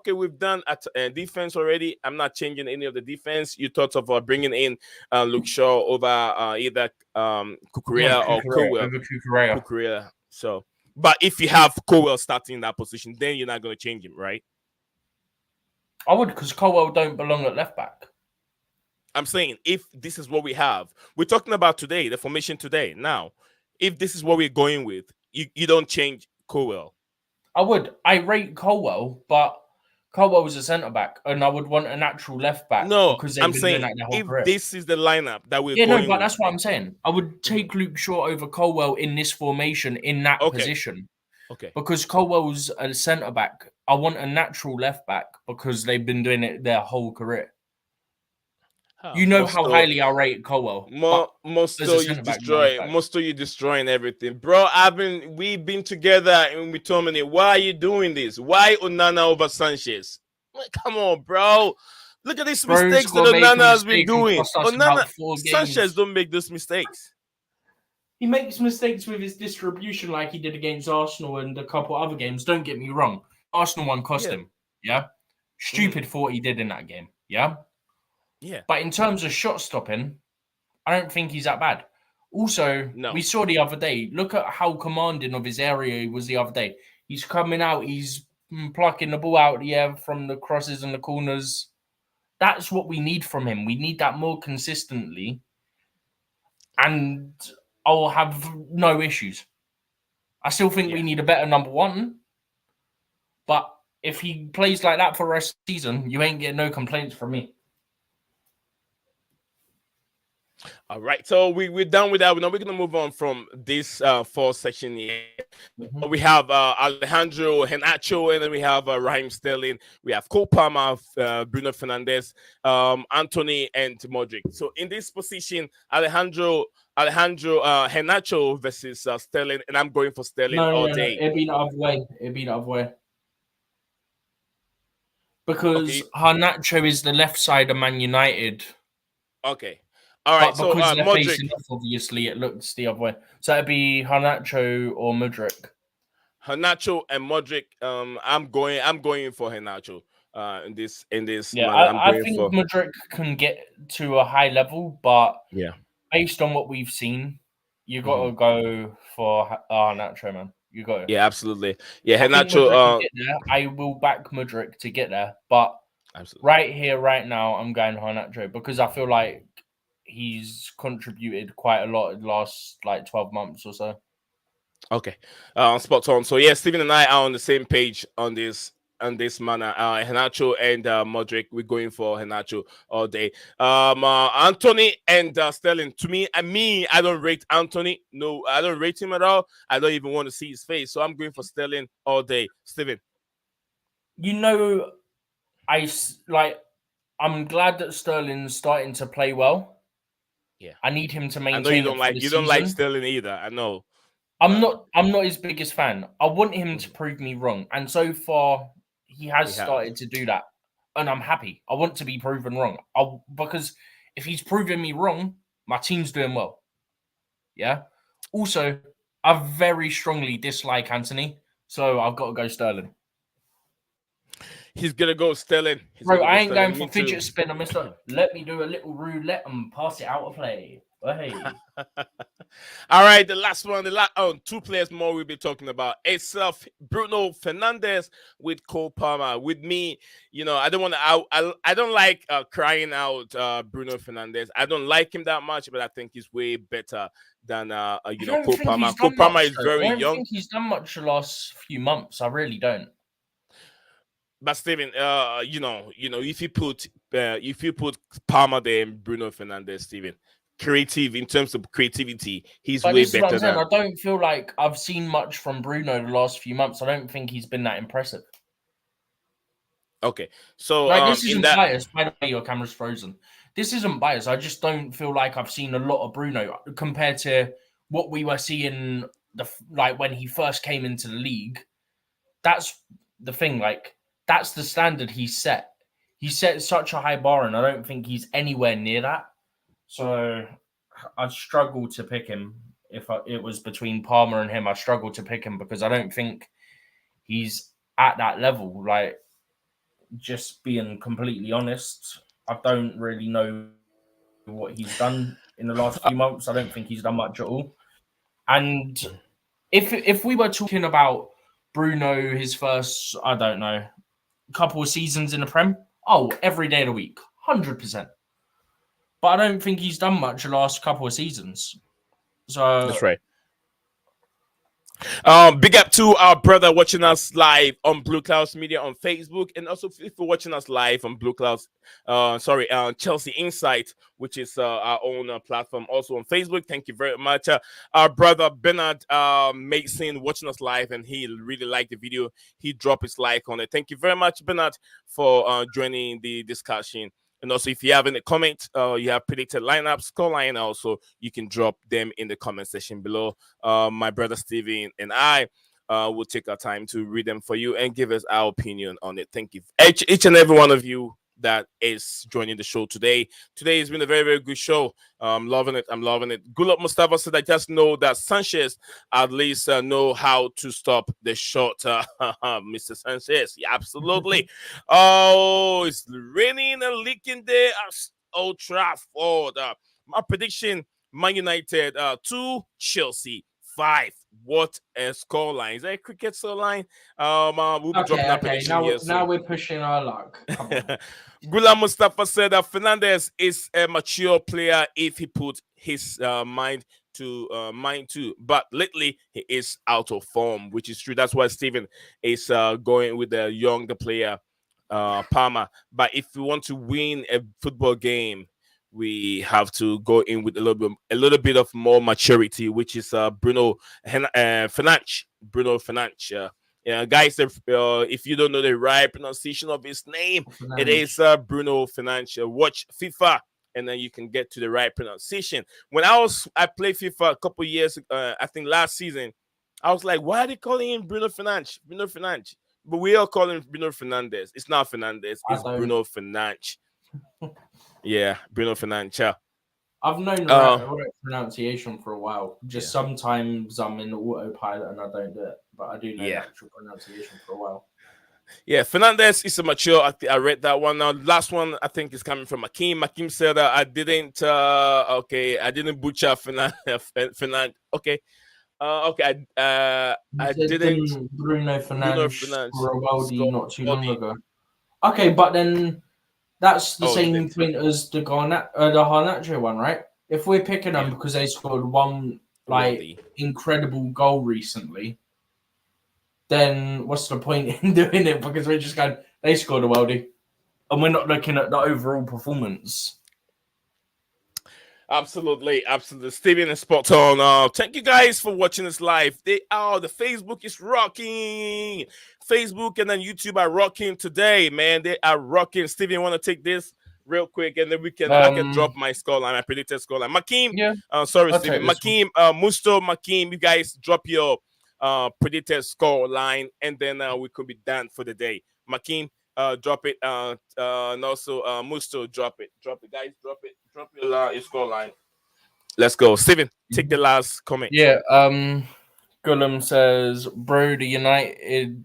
We've done at defense already. I'm not changing any of the defense. You thought of bringing in Luke Shaw over either Kukurea or Cowell. Kukurea. So, but if you have Cowell starting in that position, then you're not going to change him, right? I would, because Cowell don't belong at left back. I'm saying if this is what we have, we're talking about today, the formation today. Now, if this is what we're going with, you don't change Cowell. I would. I rate Cowell, but Cowell was a centre back, and I would want a natural left back. No, because I'm saying if career. This is the lineup that we're going but that's what I'm saying. I would take Luke Shaw over Cowell in this formation in that position. Okay. Because Cowell's a centre back. I want a natural left back because they've been doing it their whole career. You know how highly I rate Cowell. Mosto, you destroying everything, bro. We've been together in McTominay. Why are you doing this? Why Onana over Sanchez? Come on, bro. Look at these mistakes that Onana has been doing. Sanchez don't make those mistakes. He makes mistakes with his distribution, like he did against Arsenal and a couple other games. Don't get me wrong. Arsenal one cost him. Yeah, stupid thought he did in that game. Yeah. Yeah. But in terms of shot stopping, I don't think he's that bad. Also, we saw the other day, look at how commanding of his area he was the other day. He's coming out, he's plucking the ball out of the air from the crosses and the corners. That's what we need from him. We need that more consistently. And I'll have no issues. I still think we need a better number 1. But if he plays like that for the rest of the season, you ain't getting no complaints from me. All right, so we're done with that. Now we're going to move on from this 4th section here. We have Alejandro Henacho, and then we have Raheem Sterling. We have Cole Palmer, Bruno Fernandes, Anthony, and Modric. So in this position, Alejandro Henacho versus Sterling, and I'm going for Sterling all day. It'd be the other way. Because Henacho is the left side of Man United. Okay. All right, but because they're facing off, obviously, it looks the other way. So it'd be Henacho or Modric. Henacho and Modric. I'm going for Henacho. In this. Yeah, I think Modric can get to a high level, but based on what we've seen, you got to go for Henacho, man. You go. Yeah, absolutely. Yeah, I think Henacho. Mudryk can get there. I will back Mudryk to get there, but Absolutely. right here, right now, I'm going Henacho because I feel like he's contributed quite a lot in the last 12 months or so. Okay, spot on. So yeah, Steven and I are on the same page on this manner. Henacho and Modric, we're going for Henacho all day. Anthony and Sterling. To me, I don't rate Anthony. No, I don't rate him at all. I don't even want to see his face. So I'm going for Sterling all day. Steven. I'm glad that Sterling's starting to play well. Yeah, I need him to I know you maintain don't it for like the you don't like season. Sterling either. I know. I'm not his biggest fan. I want him to prove me wrong, and so far he has started to do that, and I'm happy. I want to be proven wrong, because if he's proving me wrong, my team's doing well. Yeah. Also, I very strongly dislike Anthony, so I've got to go Sterling. He's gonna go Sterling. Bro, I ain't going for fidget spinner, mister. Let me do a little roulette and pass it out of play. Hey. All right, the last one, two players more we'll be talking about. It's Bruno Fernandes with Cole Palmer. With me, I don't want to. I don't like crying out Bruno Fernandes. I don't like him that much, but I think he's way better than Cole Palmer. Cole Palmer is very young. I don't think he's done much the last few months. I really don't. But Steven, if you put Palmer there and Bruno Fernandes, Steven, in terms of creativity, he's way better than. I don't feel like I've seen much from Bruno the last few months. I don't think he's been that impressive. Okay, so this isn't biased. By the way, your camera's frozen. This isn't biased. I just don't feel like I've seen a lot of Bruno compared to what we were seeing when he first came into the league. That's the thing. That's the standard he set. He set such a high bar, and I don't think he's anywhere near that. So I struggle to pick him. If it was between Palmer and him, I struggle to pick him because I don't think he's at that level. Just being completely honest, I don't really know what he's done in the last few months. I don't think he's done much at all. And if we were talking about Bruno, his first, I don't know, couple of seasons in the Prem, every day of the week, 100%. But I don't think he's done much the last couple of seasons. So that's right. Big up to our brother watching us live on Blueclouds Media on Facebook, and also if you're watching us live on Blueclouds, Chelsea Insight, which is our own platform, also on Facebook. Thank you very much. Our brother Bernard Mason watching us live, and he really liked the video. He dropped his like on it. Thank you very much, Bernard, for joining the discussion. And also, if you have any comments, you have predicted lineups, scoreline, also you can drop them in the comment section below. My brother Steven and I will take our time to read them for you and give us our opinion on it. Thank you, each and every one of you that is joining the show today. Today has been a very, very good show. I'm loving it. Good luck, Mustafa said. I just know that Sanchez at least know how to stop the shot. Mr. Sanchez, yeah, absolutely. Oh, it's raining and leaking there at Old Trafford. My prediction: Man United 2, Chelsea 5. What a scoreline! Is that a cricket scoreline? We'll be dropping our prediction here soon. Now we're pushing our luck. Gulam Mustafa said that Fernandes is a mature player if he put his mind to, but lately he is out of form, which is true. That's why Steven is going with the younger player, Palmer. But if we want to win a football game, we have to go in with a little bit of more maturity, which is Bruno Fernandes. Bruno Fernandes. Yeah, guys, if you don't know the right pronunciation of his name, it is Bruno Fernandes. Watch FIFA, and then you can get to the right pronunciation. When I played FIFA a couple years, I think last season, I was like, why are they calling him Bruno Fernandes? Bruno Fernandes. But we all call him Bruno Fernandes. It's not Fernandes. It's Bruno Fernandes. Yeah, Bruno Fernandes. I've known the right pronunciation for a while. Sometimes I'm in autopilot and I don't do it, but I do know the actual pronunciation for a while. Yeah, Fernandes is a mature. I read that one. Now, last one I think is coming from Akeem. Akeem said I didn't. I didn't butcher Fernandes. Okay, Okay, You I said didn't. Bruno Bruno Fernandes Fernandes scored a worldie scored not too long body. ago. Okay, but then that's the Oh, same point as the Garnacho one, right? If we're picking them yeah, because they scored one like worldy. incredible goal recently, then what's the point in doing it? Because we're just going, they scored a worldie, and we're not looking at the overall performance. Absolutely, absolutely. Steven is spot on. Thank you guys for watching this live. The Facebook is rocking. Facebook and then YouTube are rocking today, man. They are rocking. Steven, want to take this real quick, and then I can drop my scoreline, my predicted scoreline. Makeem, Yeah, sorry, I'll Steven. take this one. Makeem, Musto, Makeem, you guys drop your predicted scoreline, and then we could be done for the day. Makeem, drop it. And also, Musto, drop it. Drop it, guys. Drop it. Drop your score line. Let's go, Steven. Take the last comment. Yeah. Gullum says, "Bro, the United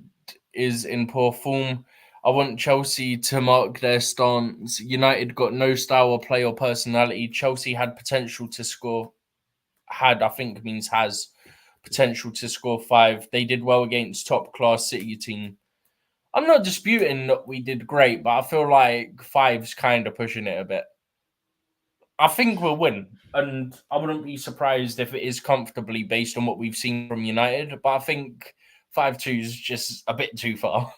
is in poor form. I want Chelsea to mark their stance. United got no style or play or personality. Chelsea had potential to score. Had, I think, means has potential to score 5. They did well against top class City team. I'm not disputing that we did great, but I feel like 5's kind of pushing it a bit. I think we'll win, and I wouldn't be surprised if it is comfortably based on what we've seen from United. But I think 5-2 is just a bit too far.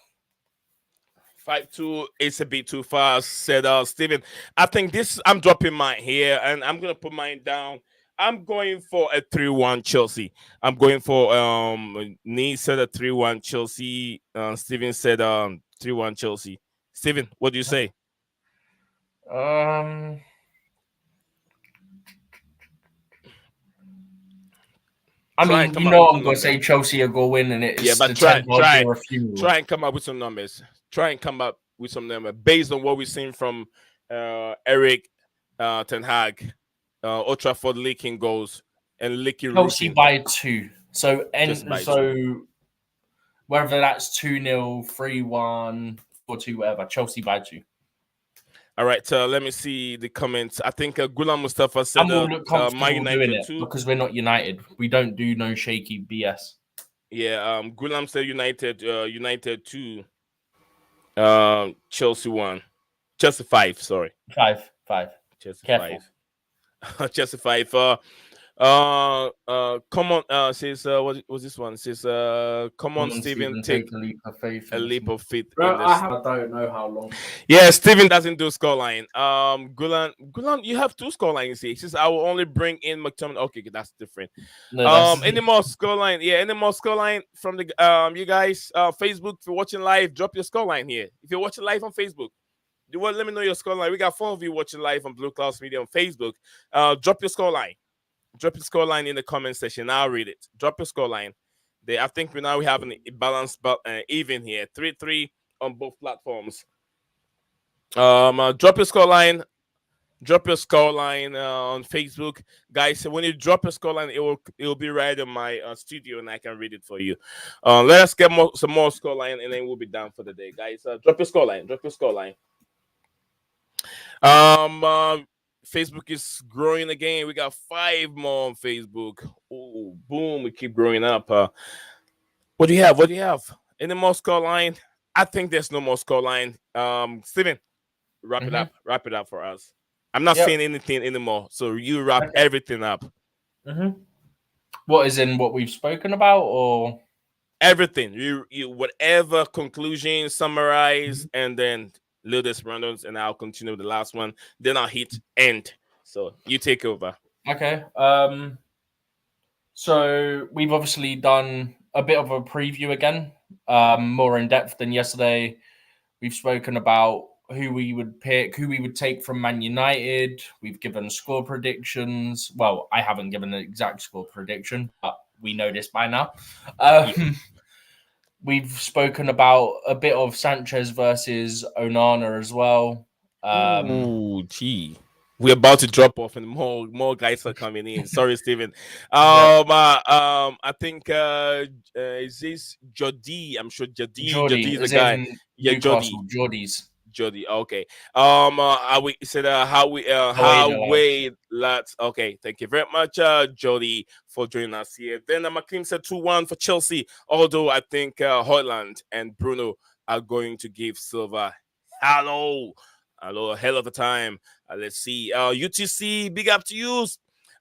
5-2 is a bit too fast, said Steven. I think I'm dropping mine here, and I'm gonna put mine down. I'm going for a 3-1 Chelsea. I'm going for Nee said a 3-1 Chelsea. Steven said 3-1 Chelsea. Steven, what do you say? Um, I Try and mean, come you up know, with I'm some gonna numbers. say Chelsea will go win, and Yeah, it's but the 10 yards or a try funeral. and come up with some numbers. Try and come up with some numbers based on what we've seen from Eric Ten Hag, Old Trafford leaking goals and leaking Chelsea roofing. by 2. So Just by so two. whether that's 2-0, 3-1, 4-2, whatever. Chelsea by 2. All right, let me see the comments. I think Gulam Mustafa said And we'll look Man comfortable doing United it too. because we're not United. We don't do no shaky BS. Yeah, Gulam said United 2. Chelsea 1. Chelsea 5, sorry. 5. Chelsea Careful. 5. Chelsea 5. Come on. Says what was this one? Says come on, Steven, take a leap of faith. a leap of faith Bro, in this. I don't know how long. Yeah, Steven doesn't do scoreline. Gulan, you have 2 scorelines here. He says I will only bring in McTominay. Okay, that's different. No, that's Any more scoreline? Yeah, any more scoreline from the you guys? Facebook, if you're watching live, drop your scoreline here. If you're watching live on Facebook, let me know your scoreline. We got 4 of you watching live on Blueclouds Media on Facebook. Drop your scoreline. Drop your scoreline in the comment section. I'll read it. Drop your scoreline. I think we have a balanced, but even here, 3-3 on both platforms. Drop your scoreline. Drop your scoreline on Facebook, guys. So when you drop your scoreline, it will be right in my studio, and I can read it for you. Let us get some more scoreline, and then we'll be done for the day, guys. Drop your scoreline. Drop your scoreline. Facebook is growing again. We got 5 more on Facebook. Oh, boom! We keep growing up. What do you have? What do you have? Any more scoreline? I think there's no more scoreline. Steven, wrap it up. Wrap it up for us. I'm not saying anything anymore. So you wrap everything up. What is in what we've spoken about, or everything? You whatever conclusion, summarize, and then Lildis Randoms, and I'll continue with the last one. Then I'll hit end. So you take over. Okay. So we've obviously done a bit of a preview again, more in depth than yesterday. We've spoken about who we would pick, who we would take from Man United. We've given score predictions. Well, I haven't given an exact score prediction, but we know this by now. We've spoken about a bit of Sanchez versus Onana as well. Oh, gee. We're about to drop off, and more guys are coming in. Sorry, Steven. I think is this Jody? I'm sure Jody is the guy. Yeah, Newcastle, Jordies. Jody. Okay. How we said how we lads. Okay, thank you very much, Jody, for joining us here. Then McLean said 2-1 for Chelsea. Although I think Hoyland and Bruno are going to give Silva hello a hell of a time. Let's see. UTC, big up to you.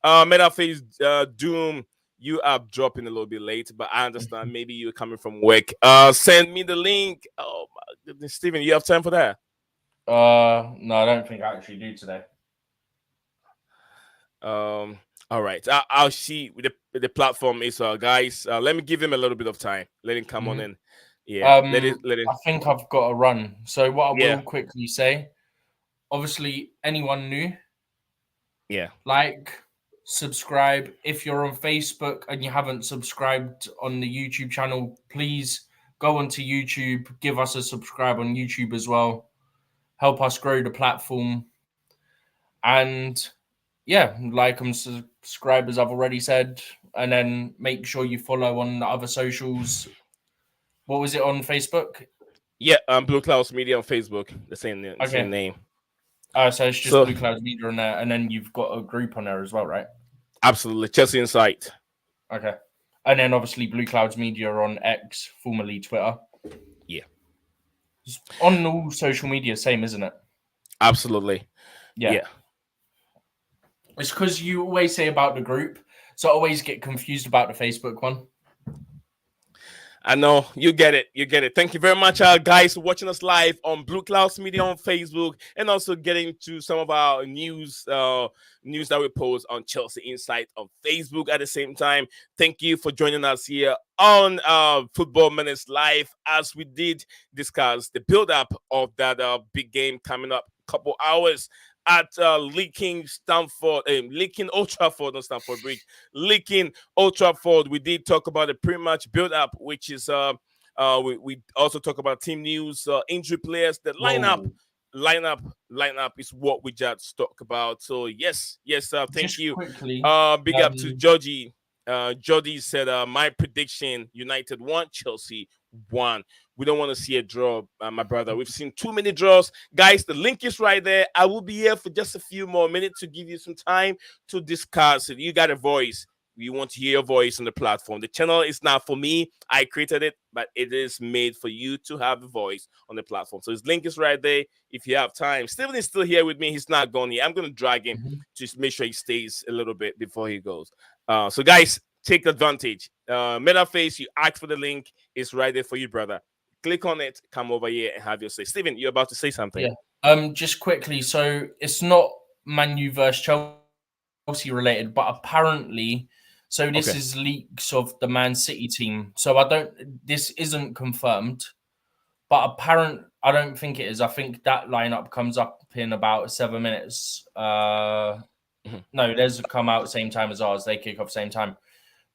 Metaphase Doom. You are dropping a little bit late, but I understand. Maybe you're coming from work. Send me the link. Oh my goodness, Steven, you have time for that? No, I don't think I actually do today. All right. I'll see the platform is guys. Let me give him a little bit of time. Let him come on in. Yeah. Let it. I think I've got to run. So what I Yeah. will quickly say, obviously, anyone new, yeah, like, subscribe. If you're on Facebook and you haven't subscribed on the YouTube channel, please go onto YouTube, give us a subscribe on YouTube as well. Help us grow the platform. And yeah, like and subscribe as I've already said. And then make sure you follow on the other socials. What was it on Facebook? Yeah, Blueclouds Media on Facebook. The same name. So it's just Blueclouds Media on there, and then you've got a group on there as well, right? Absolutely, Chelsea Insight. Okay, and then obviously Blueclouds Media on X, formerly Twitter. Yeah, on all social media, same, isn't it? Absolutely. Yeah. It's because you always say about the group, so I always get confused about the Facebook one. I know you get it. You get it. Thank you very much, guys, for watching us live on Blueclouds Media on Facebook, and also getting to some of our news that we post on Chelsea Insight on Facebook at the same time. Thank you for joining us here on Football Minutes Live, as we did discuss the build-up of that big game coming up a couple hours at Leaking Old Trafford, not Stamford Bridge, Leaking Old Trafford. We did talk about the pre-match build-up, which is we also talk about team news, injury players, the lineup is what we just talked about. So yes, thank just you. Quickly, big up to Georgie. Jody said, my prediction: United 1, Chelsea 1. We don't want to see a draw, my brother. We've seen too many draws. Guys, the link is right there. I will be here for just a few more minutes to give you some time to discuss it. You got a voice. We want to hear your voice on the platform. The channel is not for me. I created it, but it is made for you to have a voice on the platform. So his link is right there if you have time. Steven is still here with me. He's not gone yet. I'm going to drag him to make sure he stays a little bit before he goes. So guys, take advantage. Metaface, you ask for the link. It's right there for you, brother. Click on it, come over here and have your say. Steven, you're about to say something. Yeah. Just quickly, so it's not Man U versus Chelsea related, but apparently, so this is leaks of the Man City team. So this isn't confirmed, but I don't think it is. I think that lineup comes up in about 7 minutes. No, theirs come out same time as ours. They kick off same time.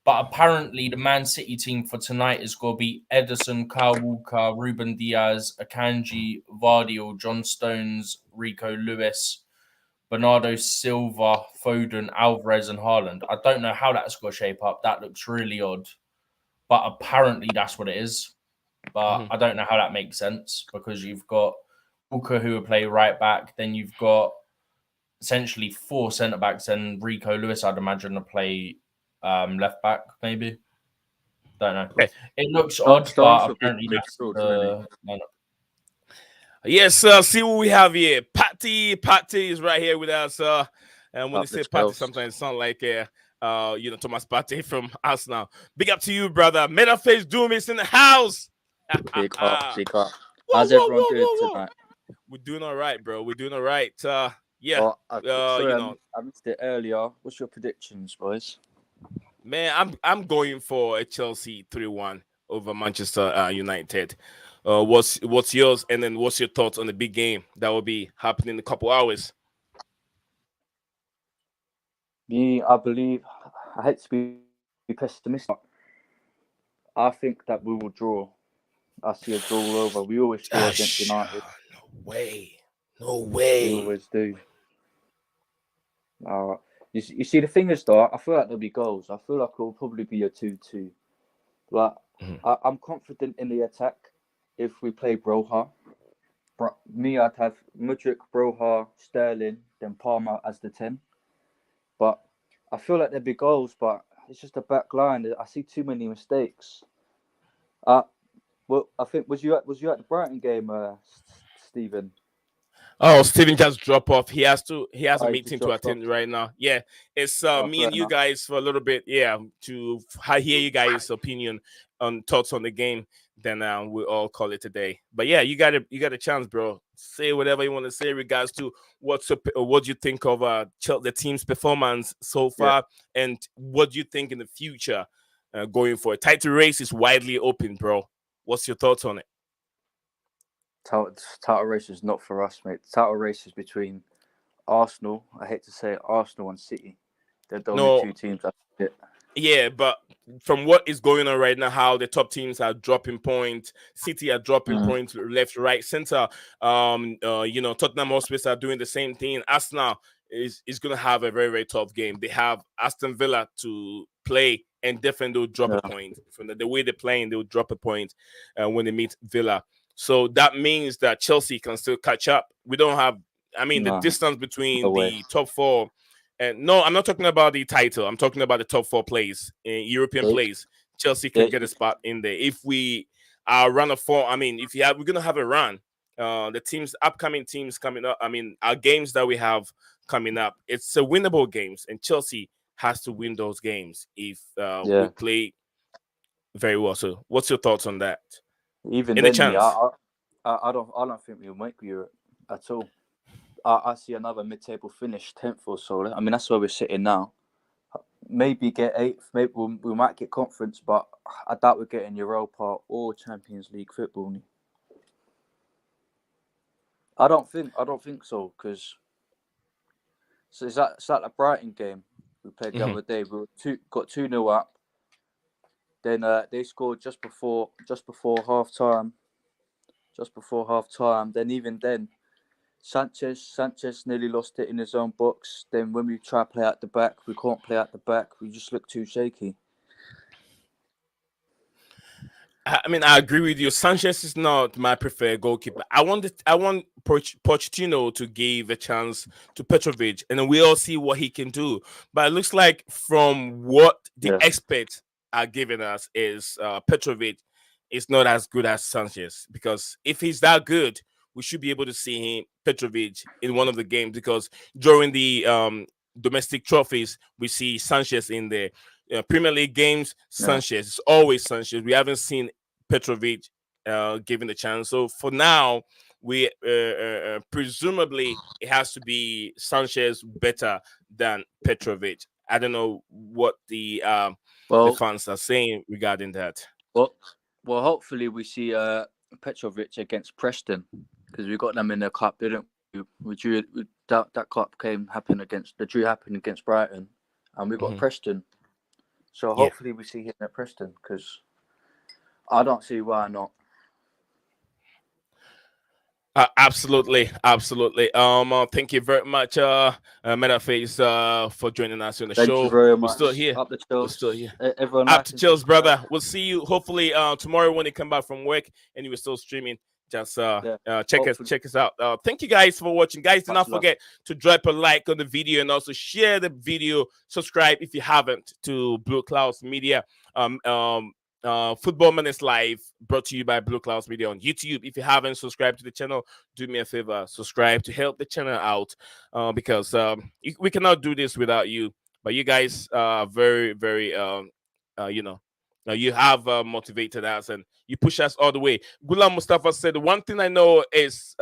But apparently, the Man City team for tonight is going to be Ederson, Kyle Walker, Ruben Diaz, Akanji, Vardy, John Stones, Rico Lewis, Bernardo Silva, Foden, Alvarez, and Haaland. I don't know how that's going to shape up. That looks really odd. But apparently, that's what it is. But I don't know how that makes sense, because you've got Walker, who will play right back. Then you've got essentially 4 centre-backs, and Rico Lewis, I'd imagine, to play left back, maybe. Don't know. It looks odd, but apparently that's the lineup. Yes, see what we have here. Patty is right here with us. And when you say Patty, sometimes it sounds like Thomas Partey from Arsenal. Big up to you, brother. Metaface Doom is in the house. Big up. How's everyone doing tonight? We're doing all right, bro. We're doing all right. I missed it earlier. What's your predictions, boys? Man, I'm going for a Chelsea 3-1 over Manchester United. What's yours? And then what's your thoughts on the big game that will be happening in a couple hours? I believe, I hate to be pessimistic. I think that we will draw. I see a draw over. We always draw against United. No way. We always do. You see, the thing is, though, I feel like there'll be goals. I feel like it will probably be a 2-2. Like, I'm confident in the attack if we play Broha. me, I'd have Mudryk, Broha, Sterling, then Palmer as the 10. But I feel like there'd be goals, but it's just a back line. I see too many mistakes. Well, I think was you at the Brighton game, Stephen? Oh, Steven just drop off. He has a He just meeting to dropped off. attend right now. Yeah, it's me Fair and you enough. guys for a little bit. Yeah, to hear you guys' opinion on thoughts on the game. Then we all call it a day. But yeah, you got a chance, bro. Say whatever you want to say in regards to what you think of the team's performance so far, and what do you think in the future going forward. Title race is widely open, bro. What's your thoughts on it? Title race is not for us, mate. Title race is between Arsenal. I hate to say it, Arsenal and City. They're the only two teams that fit. Yeah, but from what is going on right now, how the top teams are dropping points, City are dropping points left, right, center. Tottenham Hotspur are doing the same thing. Arsenal is going to have a very, very tough game. They have Aston Villa to play, and definitely they'll drop a point. From the way they're playing, they'll drop a point when they meet Villa. So that means that Chelsea can still catch up. We don't have, the distance between the top four. And no, I'm not talking about the title. I'm talking about the top four plays in European plays. Chelsea can get a spot in there. If we are run of four, we're gonna have a run. The upcoming teams coming up. Our games that we have coming up, it's a winnable games, and Chelsea has to win those games if we play very well. So, what's your thoughts on that? Even then, I don't think we'll make Europe at all. I see another mid-table finish, 10th or so. That's where we're sitting now. Maybe get 8th. Maybe we might get conference, but I doubt we're getting Europa or Champions League football. I don't think so, because it's like the Brighton game we played the other day. We got 2-0 up. Then they scored just before half time. Then even then, Sanchez nearly lost it in his own box. Then when we try to play at the back, we can't play at the back. We just look too shaky. I agree with you. Sanchez is not my preferred goalkeeper. I want Pochettino to give a chance to Petrovic, and then we'll see what he can do. But it looks like from what the experts are giving us is Petrovic is not as good as Sanchez, because if he's that good, we should be able to see him, Petrovic, in one of the games, because during the domestic trophies, we see Sanchez in there. Premier League games, Sanchez. It's always Sanchez. We haven't seen Petrovic given the chance. So for now, we presumably it has to be Sanchez better than Petrovic. I don't know what the fans are saying regarding that. Well, hopefully we see Petrovic against Preston, because we got them in the cup, didn't we? We drew that cup happened against Brighton, and we got Preston. So hopefully we see him at Preston, because I don't see why not. Absolutely. Thank you very much, Metaface, for joining us on the show. Thank you very much. We're still here. Up the Chills. We're still here. Everyone up to Chills, brother. We'll see you hopefully tomorrow when you come back from work and you were still streaming. Just check us out. Thank you guys for watching. Guys, do not forget to drop a like on the video and also share the video. Subscribe if you haven't to Blueclouds Media. Football Minutes Live, brought to you by Blueclouds Media on YouTube. If you haven't subscribed to the channel, do me a favor, subscribe to help the channel out, because we cannot do this without you. But you guys are very, very, you have motivated us and you push us all the way. Ghulam Mustafa said, one thing I know, if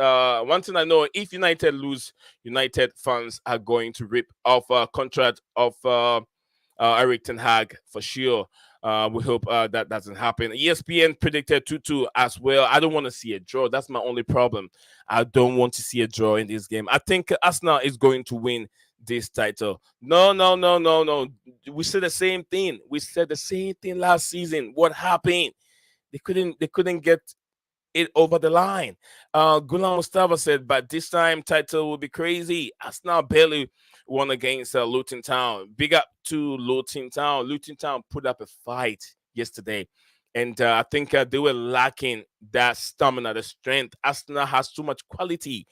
United lose, United fans are going to rip off a contract of Erik ten Hag for sure. We hope that doesn't happen. ESPN predicted 2-2 as well. I don't want to see a draw. That's my only problem. I don't want to see a draw in this game. I think Arsenal is going to win this title. No. We said the same thing. We said the same thing last season. What happened? They couldn't get it over the line. Ghulam Mustafa said, but this time title will be crazy. Arsenal barely won against Luton Town. Big up to Luton Town. Luton Town put up a fight yesterday. And I think they were lacking that stamina, the strength. Arsenal has too much quality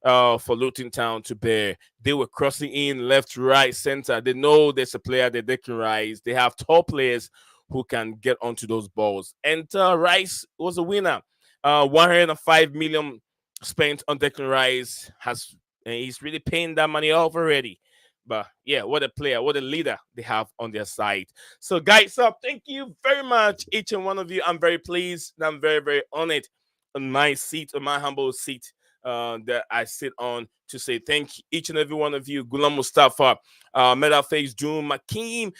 for Luton Town to bear. They were crossing in left, right, center. They know there's a player that they can rise. They have top players who can get onto those balls. And Rice was a winner. 105 million spent on Declan Rice and he's really paying that money off already. But yeah, what a player, what a leader they have on their side. So, guys, thank you very much, each and one of you. I'm very pleased. I'm very, very honored on my seat, on my humble seat that I sit on, to say thank each and every one of you. Gulam Mustafa, Metaface, Doom, Makeem,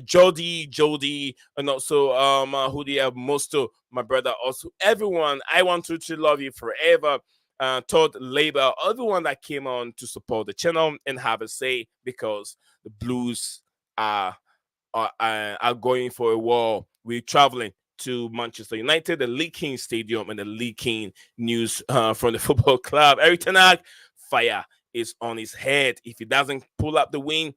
Jody, and also Hudi Mosto, my brother, also everyone. I want to love you forever. Todd Labor, everyone that came on to support the channel and have a say, because the Blues are going for a war. We're traveling to Manchester United, the Lee King Stadium, and the Lee King news from the football club. Eric Ten Hag, fire is on his head. If he doesn't pull up the win,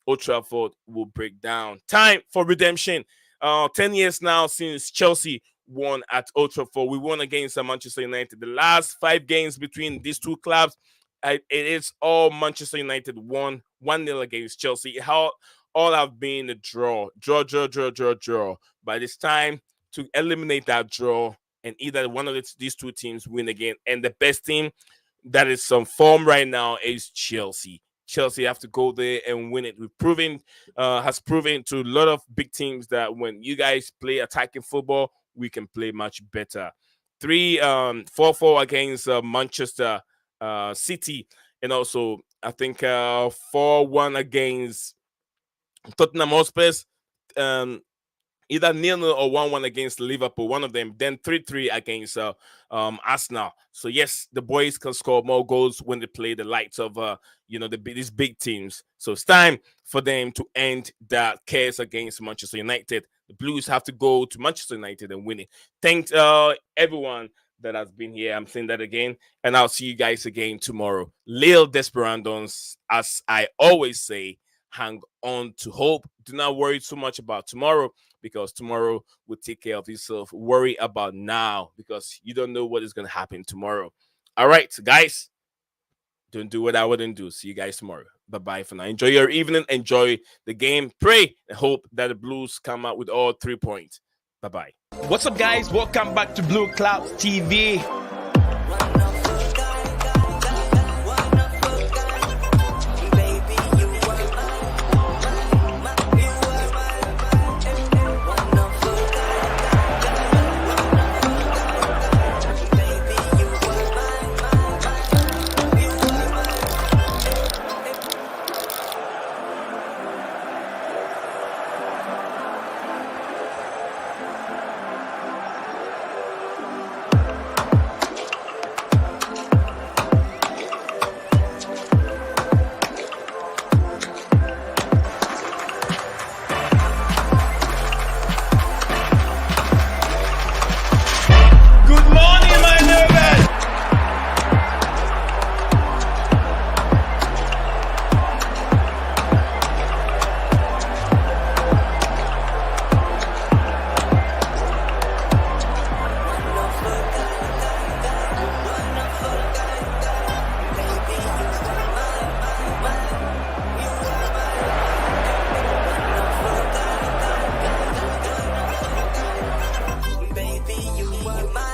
Old Trafford will break down. Time for redemption. 10 years now since Chelsea won at Old Trafford. We won against Manchester United. The last 5 games between these two clubs, it is all Manchester United won 1-0 against Chelsea. All have been a draw. By this time, to eliminate that draw, and either one of these two teams win again, and the best team that is some form right now is Chelsea. Chelsea have to go there and win it. Has proven to a lot of big teams that when you guys play attacking football, we can play much better. 4-4 against Manchester City, and also I think 4-1 against Tottenham Hotspur. Either 0-0 or 1-1 against Liverpool, one of them. Then 3-3 against Arsenal. So yes, the boys can score more goals when they play the likes of these big teams. So it's time for them to end that case against Manchester United. The Blues have to go to Manchester United and win it. Thanks everyone that has been here. I'm saying that again, and I'll see you guys again tomorrow. Lil Desperandos, as I always say, hang on to hope. Do not worry too much about tomorrow, because tomorrow will take care of yourself. Worry about now, because you don't know what is going to happen tomorrow. All right, guys, don't do what I wouldn't do. See you guys tomorrow. Bye-bye for now. Enjoy your evening. Enjoy the game. Pray and hope that the Blues come out with all 3 points. Bye-bye. What's up, guys? Welcome back to Blueclouds TV.